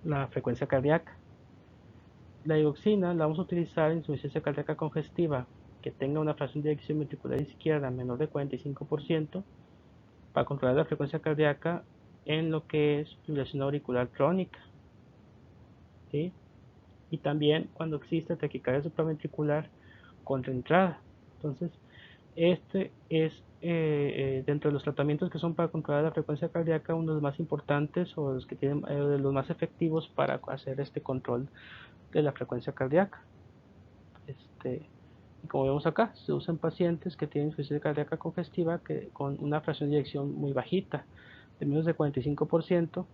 la frecuencia cardíaca. La digoxina la vamos a utilizar en insuficiencia cardíaca congestiva que tenga una fracción de eyección ventricular izquierda menor de 45% para controlar la frecuencia cardíaca en lo que es fibrilación auricular crónica, ¿sí? Y también cuando existe taquicardia supraventricular contraentrada. Entonces, este es dentro de los tratamientos que son para controlar la frecuencia cardíaca uno de los más importantes o los que tienen de los más efectivos para hacer este control de la frecuencia cardíaca. Y como vemos acá, se usa en pacientes que tienen insuficiencia cardíaca congestiva que, con una fracción de eyección muy bajita, de menos de 45%,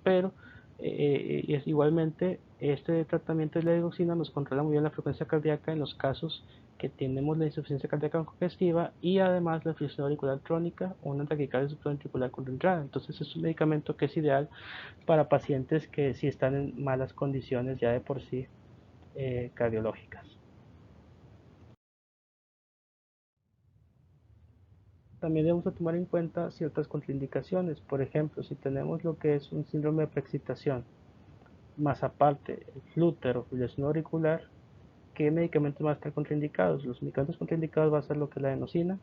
pero es igualmente este tratamiento de la digoxina nos controla muy bien la frecuencia cardíaca en los casos que tenemos la insuficiencia cardíaca congestiva y además la fibrilación auricular crónica o una taquicardia supraventricular contraentrada. Entonces es un medicamento que es ideal para pacientes que sí están en malas condiciones ya de por sí cardiológicas. También debemos de tomar en cuenta ciertas contraindicaciones. Por ejemplo, si tenemos lo que es un síndrome de preexcitación, más aparte el flúter o fibrilación auricular, ¿qué medicamentos van a estar contraindicados? Los medicamentos contraindicados va a ser lo que es la adenosina,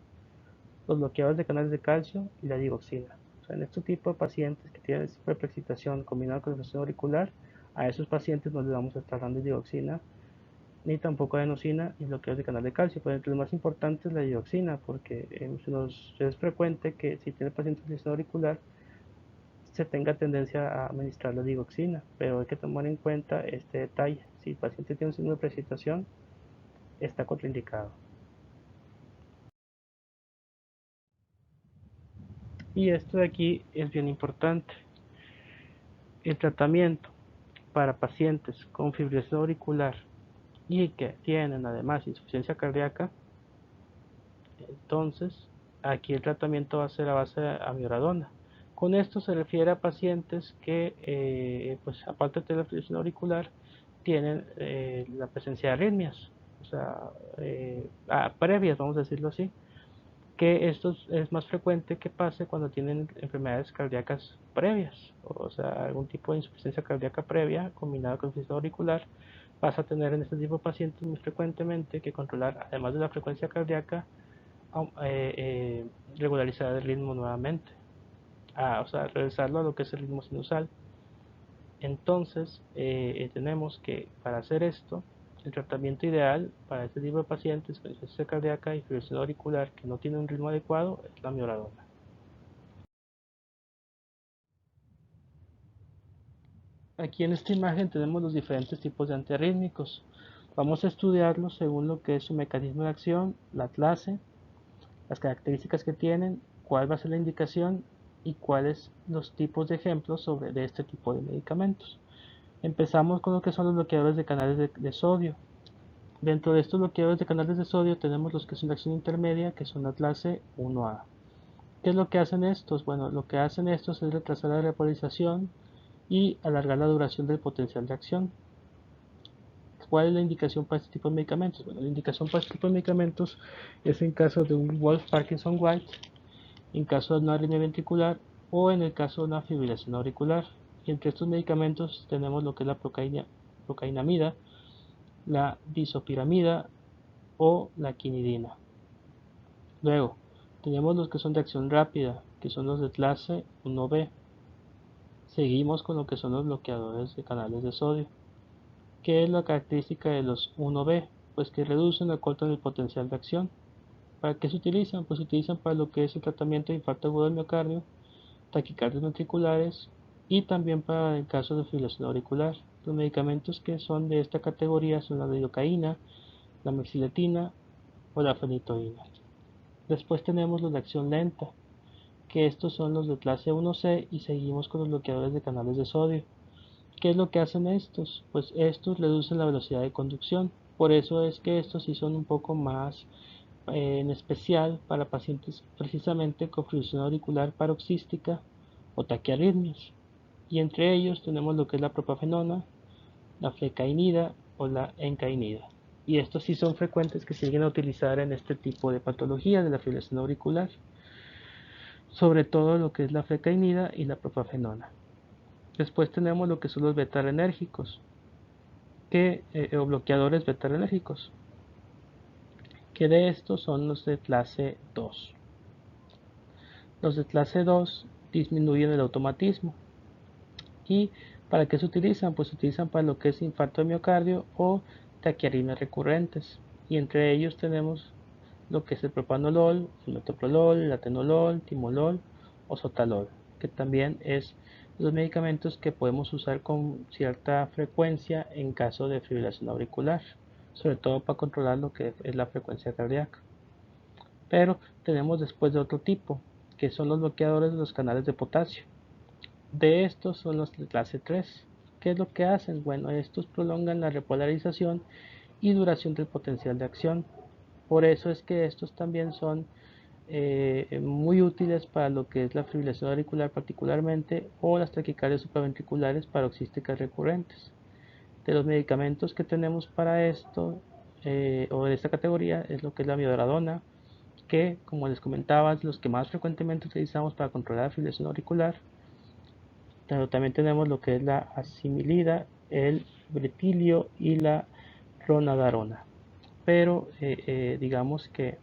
los bloqueadores de canales de calcio y la digoxina. O sea, en este tipo de pacientes que tienen este tipo de preexcitación combinada con fibrilación auricular, a esos pacientes no les vamos a estar dando digoxina ni tampoco adenosina y bloqueos de canal de calcio. Pero entre los más importantes la dioxina, porque es frecuente que si tiene paciente con fibrilación auricular se tenga tendencia a administrar la digoxina, pero hay que tomar en cuenta este detalle. Si el paciente tiene un signo de precipitación, está contraindicado. Y esto de aquí es bien importante. El tratamiento para pacientes con fibrilación auricular y que tienen además insuficiencia cardíaca, entonces aquí el tratamiento va a ser a base de amiodarona. Con esto se refiere a pacientes que, pues aparte de la fibrilación auricular, tienen la presencia de arritmias, o sea, previas, vamos a decirlo así, que esto es más frecuente que pase cuando tienen enfermedades cardíacas previas, o sea, algún tipo de insuficiencia cardíaca previa combinada con insuficiencia auricular. Vas a tener en este tipo de pacientes muy frecuentemente que controlar, además de la frecuencia cardíaca, regularizar el ritmo nuevamente, o sea, regresarlo a lo que es el ritmo sinusal. Entonces, tenemos que para hacer esto, el tratamiento ideal para este tipo de pacientes con insuficiencia cardíaca y fibrilación auricular que no tienen un ritmo adecuado es la amiodarona. Aquí en esta imagen tenemos los diferentes tipos de antiarrítmicos. Vamos a estudiarlos según lo que es su mecanismo de acción, la clase, las características que tienen, cuál va a ser la indicación y cuáles los tipos de ejemplos de este tipo de medicamentos. Empezamos con lo que son los bloqueadores de canales de sodio. Dentro de estos bloqueadores de canales de sodio tenemos los que son de acción intermedia, que son la clase 1A. ¿Qué es lo que hacen estos? Bueno, lo que hacen estos es retrasar la repolarización y alargar la duración del potencial de acción. ¿Cuál es la indicación para este tipo de medicamentos? Bueno, la indicación para este tipo de medicamentos es en caso de un Wolff-Parkinson-White, en caso de una arritmia ventricular o en el caso de una fibrilación auricular. Y entre estos medicamentos tenemos lo que es la procainamida, la disopiramida o la quinidina. Luego, tenemos los que son de acción rápida, que son los de clase 1B. Seguimos con lo que son los bloqueadores de canales de sodio. ¿Qué es la característica de los 1B? Pues que reducen o cortan el potencial de acción. ¿Para qué se utilizan? Pues se utilizan para lo que es el tratamiento de infarto agudo del miocardio, taquicardias ventriculares y también para el caso de fibrilación auricular. Los medicamentos que son de esta categoría son la lidocaína, la mexiletina o la fenitoína. Después tenemos los de acción lenta, que estos son los de clase 1C y seguimos con los bloqueadores de canales de sodio. ¿Qué es lo que hacen estos? Pues estos reducen la velocidad de conducción. Por eso es que estos sí son un poco más en especial para pacientes precisamente con fibrilación auricular paroxística o taquiarritmias. Y entre ellos tenemos lo que es la propafenona, la flecainida o la encainida. Y estos sí son frecuentes que se lleguen a utilizar en este tipo de patología de la fibrilación auricular, sobre todo lo que es la flecainida y la propafenona. Después tenemos lo que son los beta-adrenérgicos, o bloqueadores beta-adrenérgicos, que de estos son los de clase 2. Los de clase 2 disminuyen el automatismo. ¿Y para qué se utilizan? Pues se utilizan para lo que es infarto de miocardio o taquiarritmias recurrentes. Y entre ellos tenemos lo que es el propanolol, el metoprolol, el atenolol, timolol o sotalol, que también es los medicamentos que podemos usar con cierta frecuencia en caso de fibrilación auricular, sobre todo para controlar lo que es la frecuencia cardíaca. Pero tenemos después de otro tipo, que son los bloqueadores de los canales de potasio. De estos son los de clase 3. ¿Qué es lo que hacen? Bueno, estos prolongan la repolarización y duración del potencial de acción. Por eso es que estos también son muy útiles para lo que es la fibrilación auricular particularmente o las taquicardias supraventriculares paroxísticas recurrentes. De los medicamentos que tenemos para esto o de esta categoría es lo que es la amiodarona, que como les comentaba es los que más frecuentemente utilizamos para controlar la fibrilación auricular. Pero también tenemos lo que es la asimilida el bretilio y la ronadarona. Pero digamos que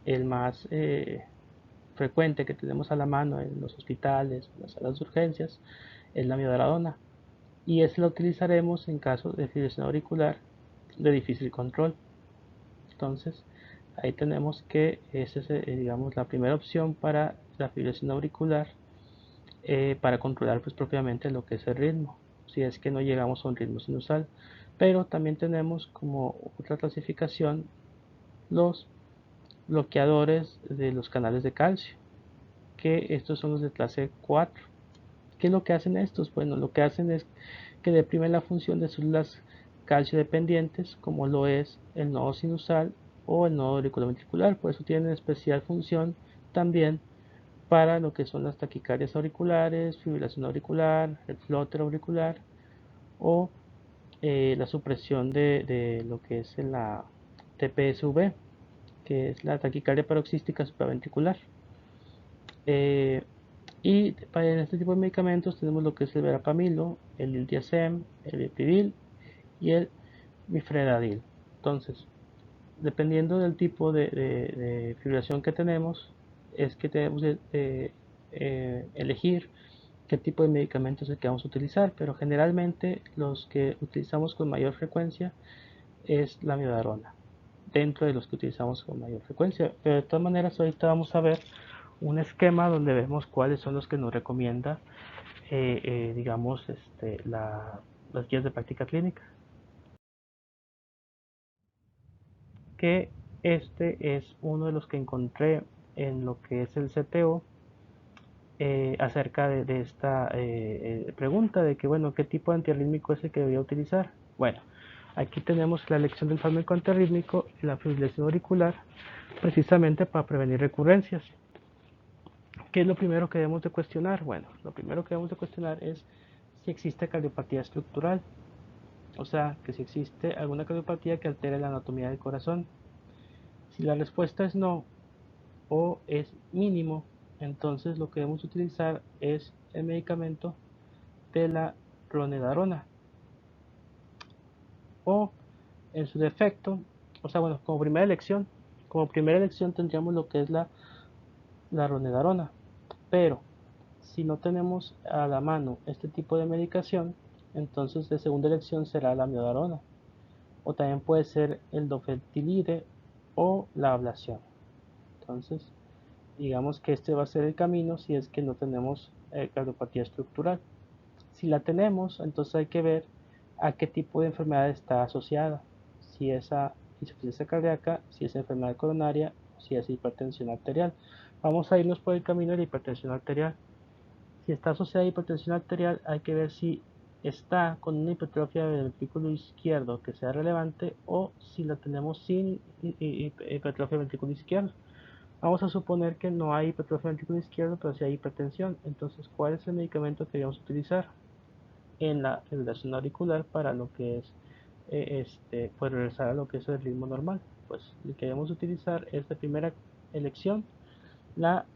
el más frecuente que tenemos a la mano en los hospitales, en las salas de urgencias, es la miodaradona. Y esa la utilizaremos en caso de fibrilación auricular de difícil control. Entonces, ahí tenemos que esa es, digamos, la primera opción para la fibrilación auricular para controlar pues propiamente lo que es el ritmo, si es que no llegamos a un ritmo sinusal. Pero también tenemos como otra clasificación los bloqueadores de los canales de calcio, que estos son los de clase 4. ¿Qué es lo que hacen estos? Bueno, lo que hacen es que deprimen la función de células calcio dependientes, como lo es el nodo sinusal o el nodo auriculoventricular. Por eso tienen especial función también para lo que son las taquicardias auriculares, fibrilación auricular, el flóter auricular o la supresión de lo que es la TPSV, que es la taquicardia paroxística supraventricular. Eh, y para este tipo de medicamentos tenemos lo que es el verapamilo, el diltiazem, el epidil y el mifredadil. Entonces, dependiendo del tipo de fibrilación que tenemos, es que tenemos que elegir qué tipo de medicamentos es el que vamos a utilizar, pero generalmente los que utilizamos con mayor frecuencia es la miodarona, dentro de los que utilizamos con mayor frecuencia. Pero de todas maneras, ahorita vamos a ver un esquema donde vemos cuáles son los que nos recomienda, digamos, las guías de práctica clínica. Que este es uno de los que encontré en lo que es el CTO acerca de esta pregunta de que, bueno, ¿qué tipo de antiarrítmico es el que debería utilizar? Bueno, aquí tenemos la elección del fármaco antiarrítmico y la fibrilación auricular, precisamente para prevenir recurrencias. ¿Qué es lo primero que debemos de cuestionar? Bueno, lo primero que debemos de cuestionar es si existe cardiopatía estructural, o sea, que si existe alguna cardiopatía que altere la anatomía del corazón. Si la respuesta es no o es mínimo, entonces lo que debemos utilizar es el medicamento de la ronedarona. O en su defecto, o sea, bueno, como primera elección tendríamos lo que es la ronedarona. Pero si no tenemos a la mano este tipo de medicación, entonces de segunda elección será la miodarona. O también puede ser el dofetilide o la ablación. Entonces, digamos que este va a ser el camino si es que no tenemos cardiopatía estructural. Si la tenemos, entonces hay que ver a qué tipo de enfermedad está asociada. Si es a insuficiencia cardíaca, si es enfermedad coronaria, si es hipertensión arterial. Vamos a irnos por el camino de la hipertensión arterial. Si está asociada a hipertensión arterial, hay que ver si está con una hipertrofia del ventrículo izquierdo que sea relevante o si la tenemos sin hipertrofia del ventrículo izquierdo. Vamos a suponer que no hay hipertrofia del ventrículo izquierdo, pero sí hay hipertensión. Entonces, ¿cuál es el medicamento que debemos utilizar en la fibrilación auricular para lo que es pues regresar a lo que es el ritmo normal? Pues lo que debemos utilizar es de primera elección la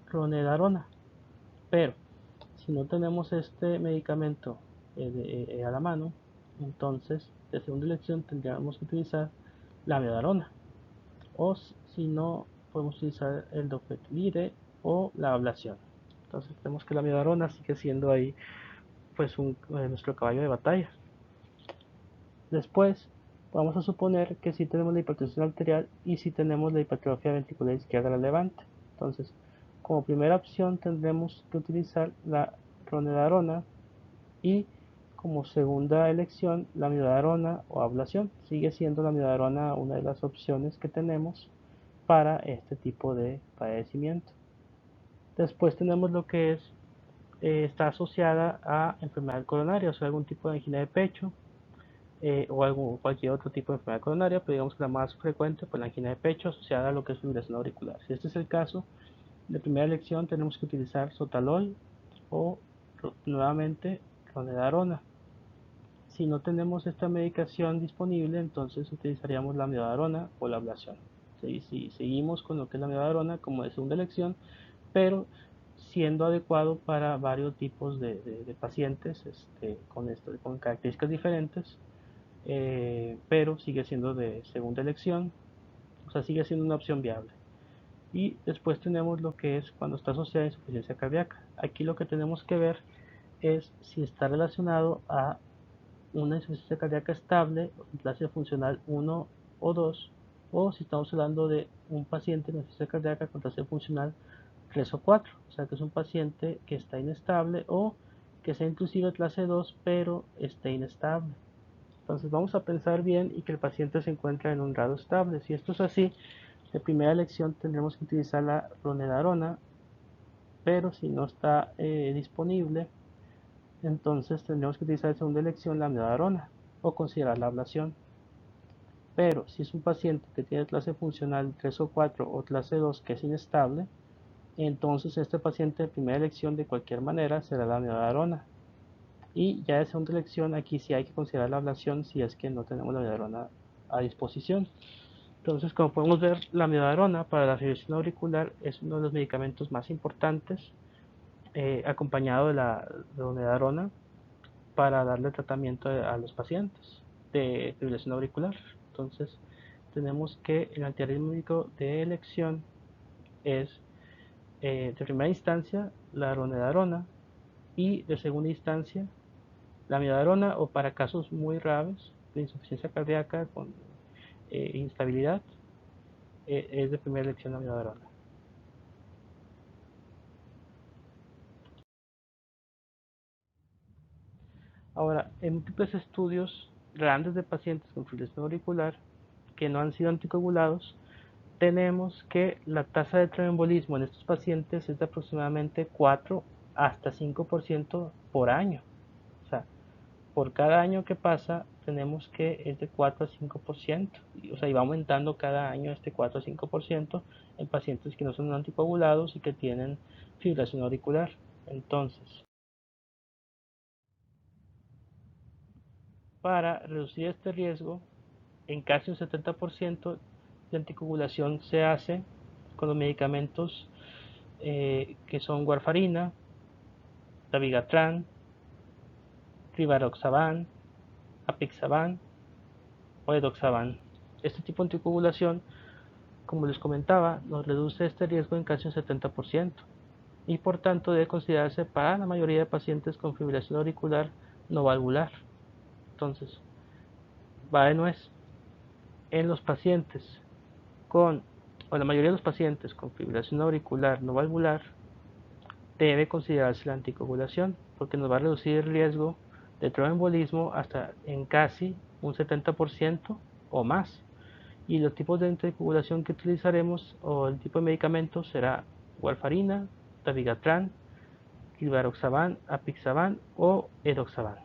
ronedarona. Pero si no tenemos este medicamento a la mano, entonces de segunda elección tendríamos que utilizar la miodarona. O si no, podemos utilizar el dofetilide o la ablación. Entonces tenemos que la miodarona sigue siendo ahí pues nuestro caballo de batalla. Después vamos a suponer que sí tenemos la hipertensión arterial y sí tenemos la hipertrofia ventricular izquierda relevante. Entonces, como primera opción tendremos que utilizar la ronedarona y como segunda elección la miodarona o ablación. Sigue siendo la miodarona una de las opciones que tenemos para este tipo de padecimiento. Después tenemos lo que es está asociada a enfermedad coronaria, o sea, algún tipo de angina de pecho o cualquier otro tipo de enfermedad coronaria, pero digamos que la más frecuente, pues la angina de pecho asociada a lo que es fibrilación auricular. Si este es el caso, de primera elección tenemos que utilizar sotalol o nuevamente ronedarona. Si no tenemos esta medicación disponible, entonces utilizaríamos la miodarona o la ablación. Si seguimos con lo que es la miodarona como de segunda elección, pero siendo adecuado para varios tipos de pacientes con características diferentes, pero sigue siendo de segunda elección, o sea, sigue siendo una opción viable. Y después tenemos lo que es cuando está asociada a insuficiencia cardíaca. Aquí lo que tenemos que ver es si está relacionado a una insuficiencia cardíaca estable, clase funcional 1 o 2, o si estamos hablando de un paciente con insuficiencia cardíaca con clase funcional 3 o 4, o sea que es un paciente que está inestable o que sea inclusive clase 2 pero esté inestable. Entonces vamos a pensar bien y que el paciente se encuentra en un grado estable. Si esto es así, de primera elección tendremos que utilizar la ronedarona, pero si no está disponible, entonces tendremos que utilizar de segunda elección la amiodarona o considerar la ablación. Pero si es un paciente que tiene clase funcional 3 o 4 o clase 2 que es inestable, entonces este paciente de primera elección de cualquier manera será la amiodarona. Y ya de segunda elección aquí sí hay que considerar la ablación si es que no tenemos la amiodarona a disposición. Entonces, como podemos ver, la amiodarona para la fibrilación auricular es uno de los medicamentos más importantes, acompañado de la dronedarona para darle tratamiento a los pacientes de fibrilación auricular. Entonces, tenemos que el antiarrítmico de elección es de primera instancia la dronedarona y de segunda instancia la amiodarona, o para casos muy graves de insuficiencia cardíaca con instabilidad, es de primera elección la amiodarona. Ahora, en múltiples estudios grandes de pacientes con fibrilación auricular que no han sido anticoagulados, tenemos que la tasa de tromboembolismo en estos pacientes es de aproximadamente 4 hasta 5% por año. O sea, por cada año que pasa tenemos que es de 4 a 5%. O sea, y va aumentando cada año este 4 a 5% en pacientes que no son anticoagulados y que tienen fibrilación auricular. Entonces, para reducir este riesgo, en casi un 70% de anticoagulación se hace con los medicamentos que son warfarina, dabigatran, rivaroxaban, apixaban o edoxaban. Este tipo de anticoagulación, como les comentaba, nos reduce este riesgo en casi un 70% y por tanto debe considerarse para la mayoría de pacientes con fibrilación auricular no valvular. Entonces, va de nuez. En los pacientes con, o la mayoría de los pacientes con fibrilación auricular no valvular, debe considerarse la anticoagulación porque nos va a reducir el riesgo de tromboembolismo hasta en casi un 70% o más. Y los tipos de anticoagulación que utilizaremos o el tipo de medicamento será warfarina, dabigatran, rivaroxaban, apixaban o edoxaban.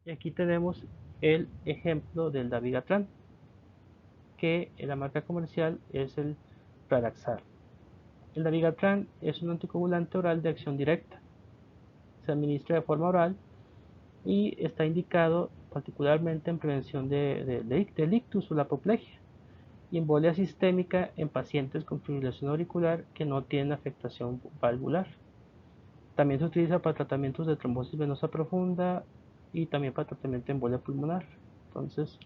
Y aquí tenemos el ejemplo del dabigatran, que la marca comercial es el Pradaxar. El dabigatran es un anticoagulante oral de acción directa. Se administra de forma oral y está indicado particularmente en prevención del ictus o la apoplejía y embolia sistémica en pacientes con fibrilación auricular que no tienen afectación valvular. También se utiliza para tratamientos de trombosis venosa profunda y también para tratamiento de embolia pulmonar. Entonces,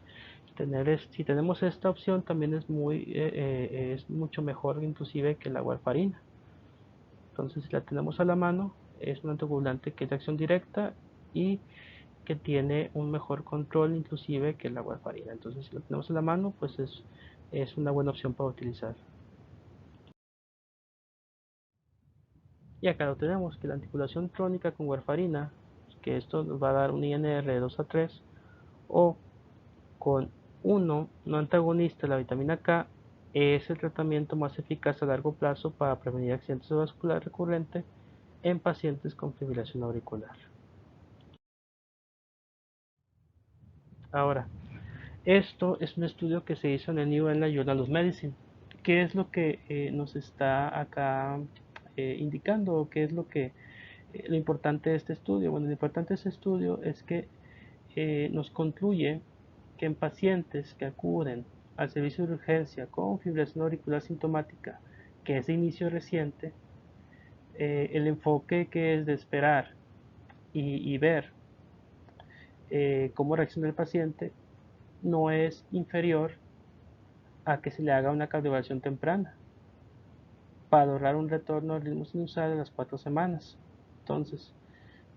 si tenemos esta opción también es mucho mejor inclusive que la warfarina. Entonces, si la tenemos a la mano, es un anticoagulante que es de acción directa y que tiene un mejor control inclusive que la warfarina. Entonces, si lo tenemos en la mano, pues es una buena opción para utilizar. Y acá lo tenemos, que la anticoagulación crónica con warfarina, que esto nos va a dar un INR de 2 a 3, o con uno no antagonista de la vitamina K, es el tratamiento más eficaz a largo plazo para prevenir accidentes vasculares recurrentes en pacientes con fibrilación auricular. Ahora, esto es un estudio que se hizo en el New England Journal of Medicine. ¿Qué es lo que nos está acá indicando? ¿Qué es lo importante de este estudio? Bueno, lo importante de este estudio es que nos concluye que en pacientes que acuden al servicio de urgencia con fibrilación auricular sintomática que es de inicio reciente, el enfoque que es de esperar y ver cómo reacciona el paciente no es inferior a que se le haga una cardioversió temprana para lograr un retorno al ritmo sinusal de las 4 semanas. Entonces,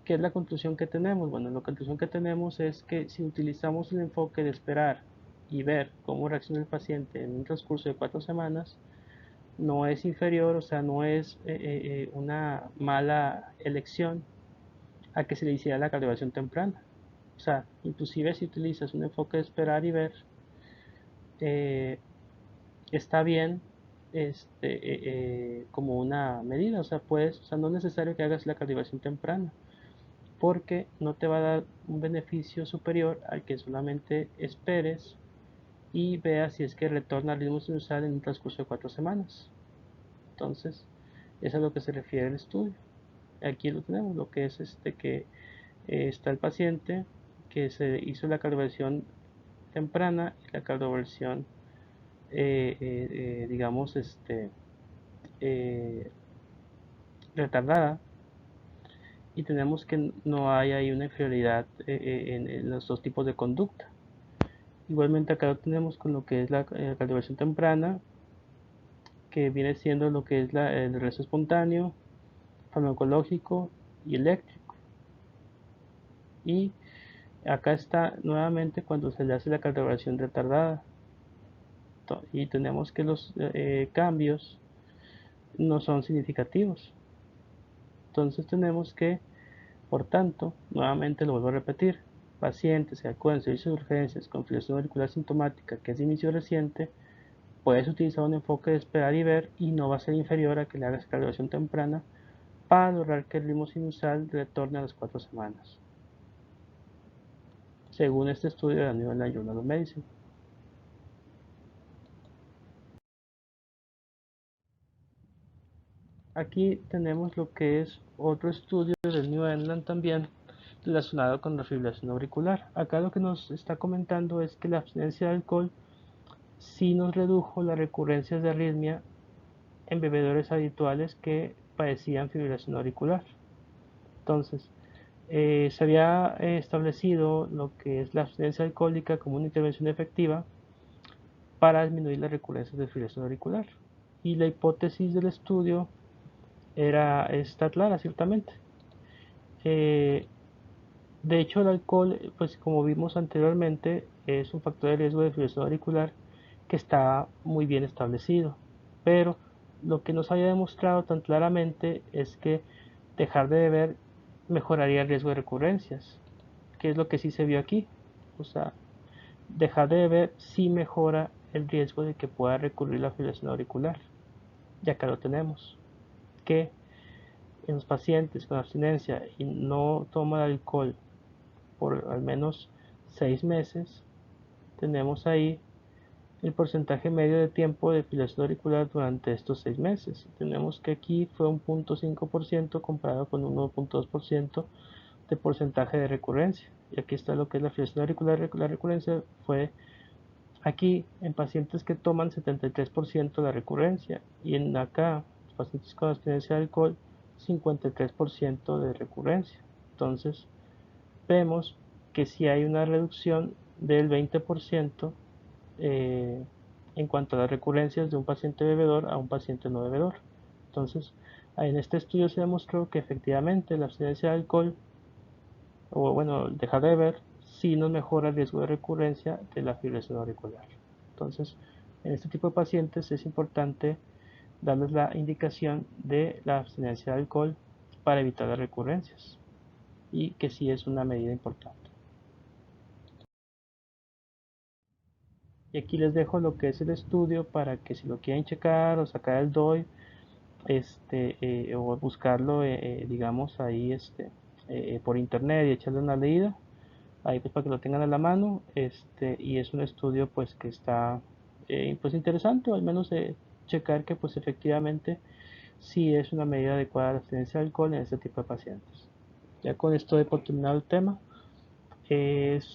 ¿qué es la conclusión que tenemos? Bueno, la conclusión que tenemos es que si utilizamos el enfoque de esperar y ver cómo reacciona el paciente en un transcurso de 4 semanas, no es inferior, o sea, no es una mala elección a que se le hiciera la calibración temprana. O sea, inclusive si utilizas un enfoque de esperar y ver, eh, está bien como una medida, o sea, o sea, no es necesario que hagas la calibración temprana, porque no te va a dar un beneficio superior al que solamente esperes y veas si es que retorna al ritmo sinusal en un transcurso de 4 semanas. Entonces, eso es a lo que se refiere el estudio. Aquí lo tenemos, lo que es que está el paciente que se hizo la calibración temprana y la calibración, digamos, eh, retardada, y tenemos que no hay ahí una inferioridad en los dos tipos de conducta. Igualmente acá lo tenemos con lo que es la calibración temprana, que viene siendo lo que es el regreso espontáneo, farmacológico y eléctrico. Y acá está nuevamente cuando se le hace la calibración retardada. Y tenemos que los cambios no son significativos. Entonces tenemos que, por tanto, nuevamente lo vuelvo a repetir, pacientes que acuden al servicio de urgencias con fibrilación auricular sintomática que es de inicio reciente, puedes utilizar un enfoque de esperar y ver y no va a ser inferior a que le hagas calibración temprana para lograr que el ritmo sinusal retorne a las 4 semanas, según este estudio de la New England Journal of Medicine. Aquí tenemos lo que es otro estudio del New England también relacionado con la fibrilación auricular. Acá lo que nos está comentando es que la abstinencia de alcohol sí nos redujo las recurrencias de arritmia en bebedores habituales que padecían fibrilación auricular. Entonces, se había establecido lo que es la abstinencia alcohólica como una intervención efectiva para disminuir las recurrencias de fibrilación auricular. Y la hipótesis del estudio está clara, ciertamente. Eh, de hecho, el alcohol, pues como vimos anteriormente, es un factor de riesgo de fibrilación auricular que está muy bien establecido. Pero lo que nos haya demostrado tan claramente es que dejar de beber mejoraría el riesgo de recurrencias, que es lo que sí se vio aquí. O sea, dejar de beber sí mejora el riesgo de que pueda recurrir la fibrilación auricular. Ya acá lo tenemos, que en los pacientes con abstinencia y no toma alcohol por al menos 6 meses, tenemos ahí el porcentaje medio de tiempo de fibrilación auricular durante estos 6 meses. Tenemos que aquí fue un 0.5% comparado con un 1.2% de porcentaje de recurrencia. Y aquí está lo que es la fibrilación auricular. La recurrencia fue aquí en pacientes que toman 73% de la recurrencia, y en acá, pacientes con abstinencia de alcohol, 53% de recurrencia. Entonces, vemos que si hay una reducción del 20% eh, en cuanto a las recurrencias de un paciente bebedor a un paciente no bebedor. Entonces, en este estudio se demostró que efectivamente la abstinencia de alcohol, o bueno, dejar de beber, sí nos mejora el riesgo de recurrencia de la fibrilación auricular. Entonces, en este tipo de pacientes es importante darles la indicación de la abstinencia de alcohol para evitar las recurrencias, y que sí es una medida importante. Y aquí les dejo lo que es el estudio para que si lo quieren checar o sacar el DOI, o buscarlo, digamos, ahí por internet y echarle una leída, ahí pues para que lo tengan a la mano, y es un estudio pues que está pues interesante, o al menos checar que pues efectivamente sí es una medida adecuada de la abstinencia de alcohol en este tipo de pacientes. Ya con esto he por terminado el tema.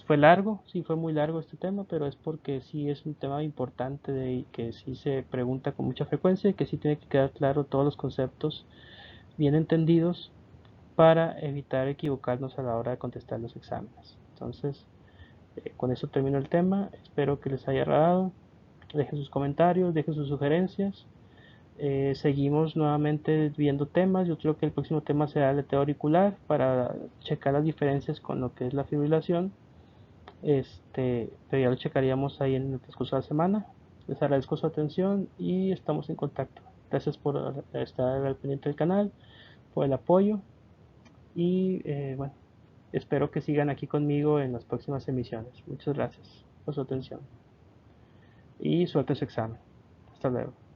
Fue largo, sí fue muy largo este tema, pero es porque sí es un tema importante y que sí se pregunta con mucha frecuencia y que sí tiene que quedar claro todos los conceptos bien entendidos para evitar equivocarnos a la hora de contestar los exámenes. Entonces, con eso termino el tema. Espero que les haya agradado. Dejen sus comentarios, dejen sus sugerencias. Seguimos nuevamente viendo temas. Yo creo que el próximo tema será el aleteo auricular para checar las diferencias con lo que es la fibrilación. Pero ya lo checaríamos ahí en el transcurso de la semana. Les agradezco su atención y estamos en contacto. Gracias por estar al pendiente del canal, por el apoyo y bueno, espero que sigan aquí conmigo en las próximas emisiones. Muchas gracias por su atención y suerte su examen. Hasta luego.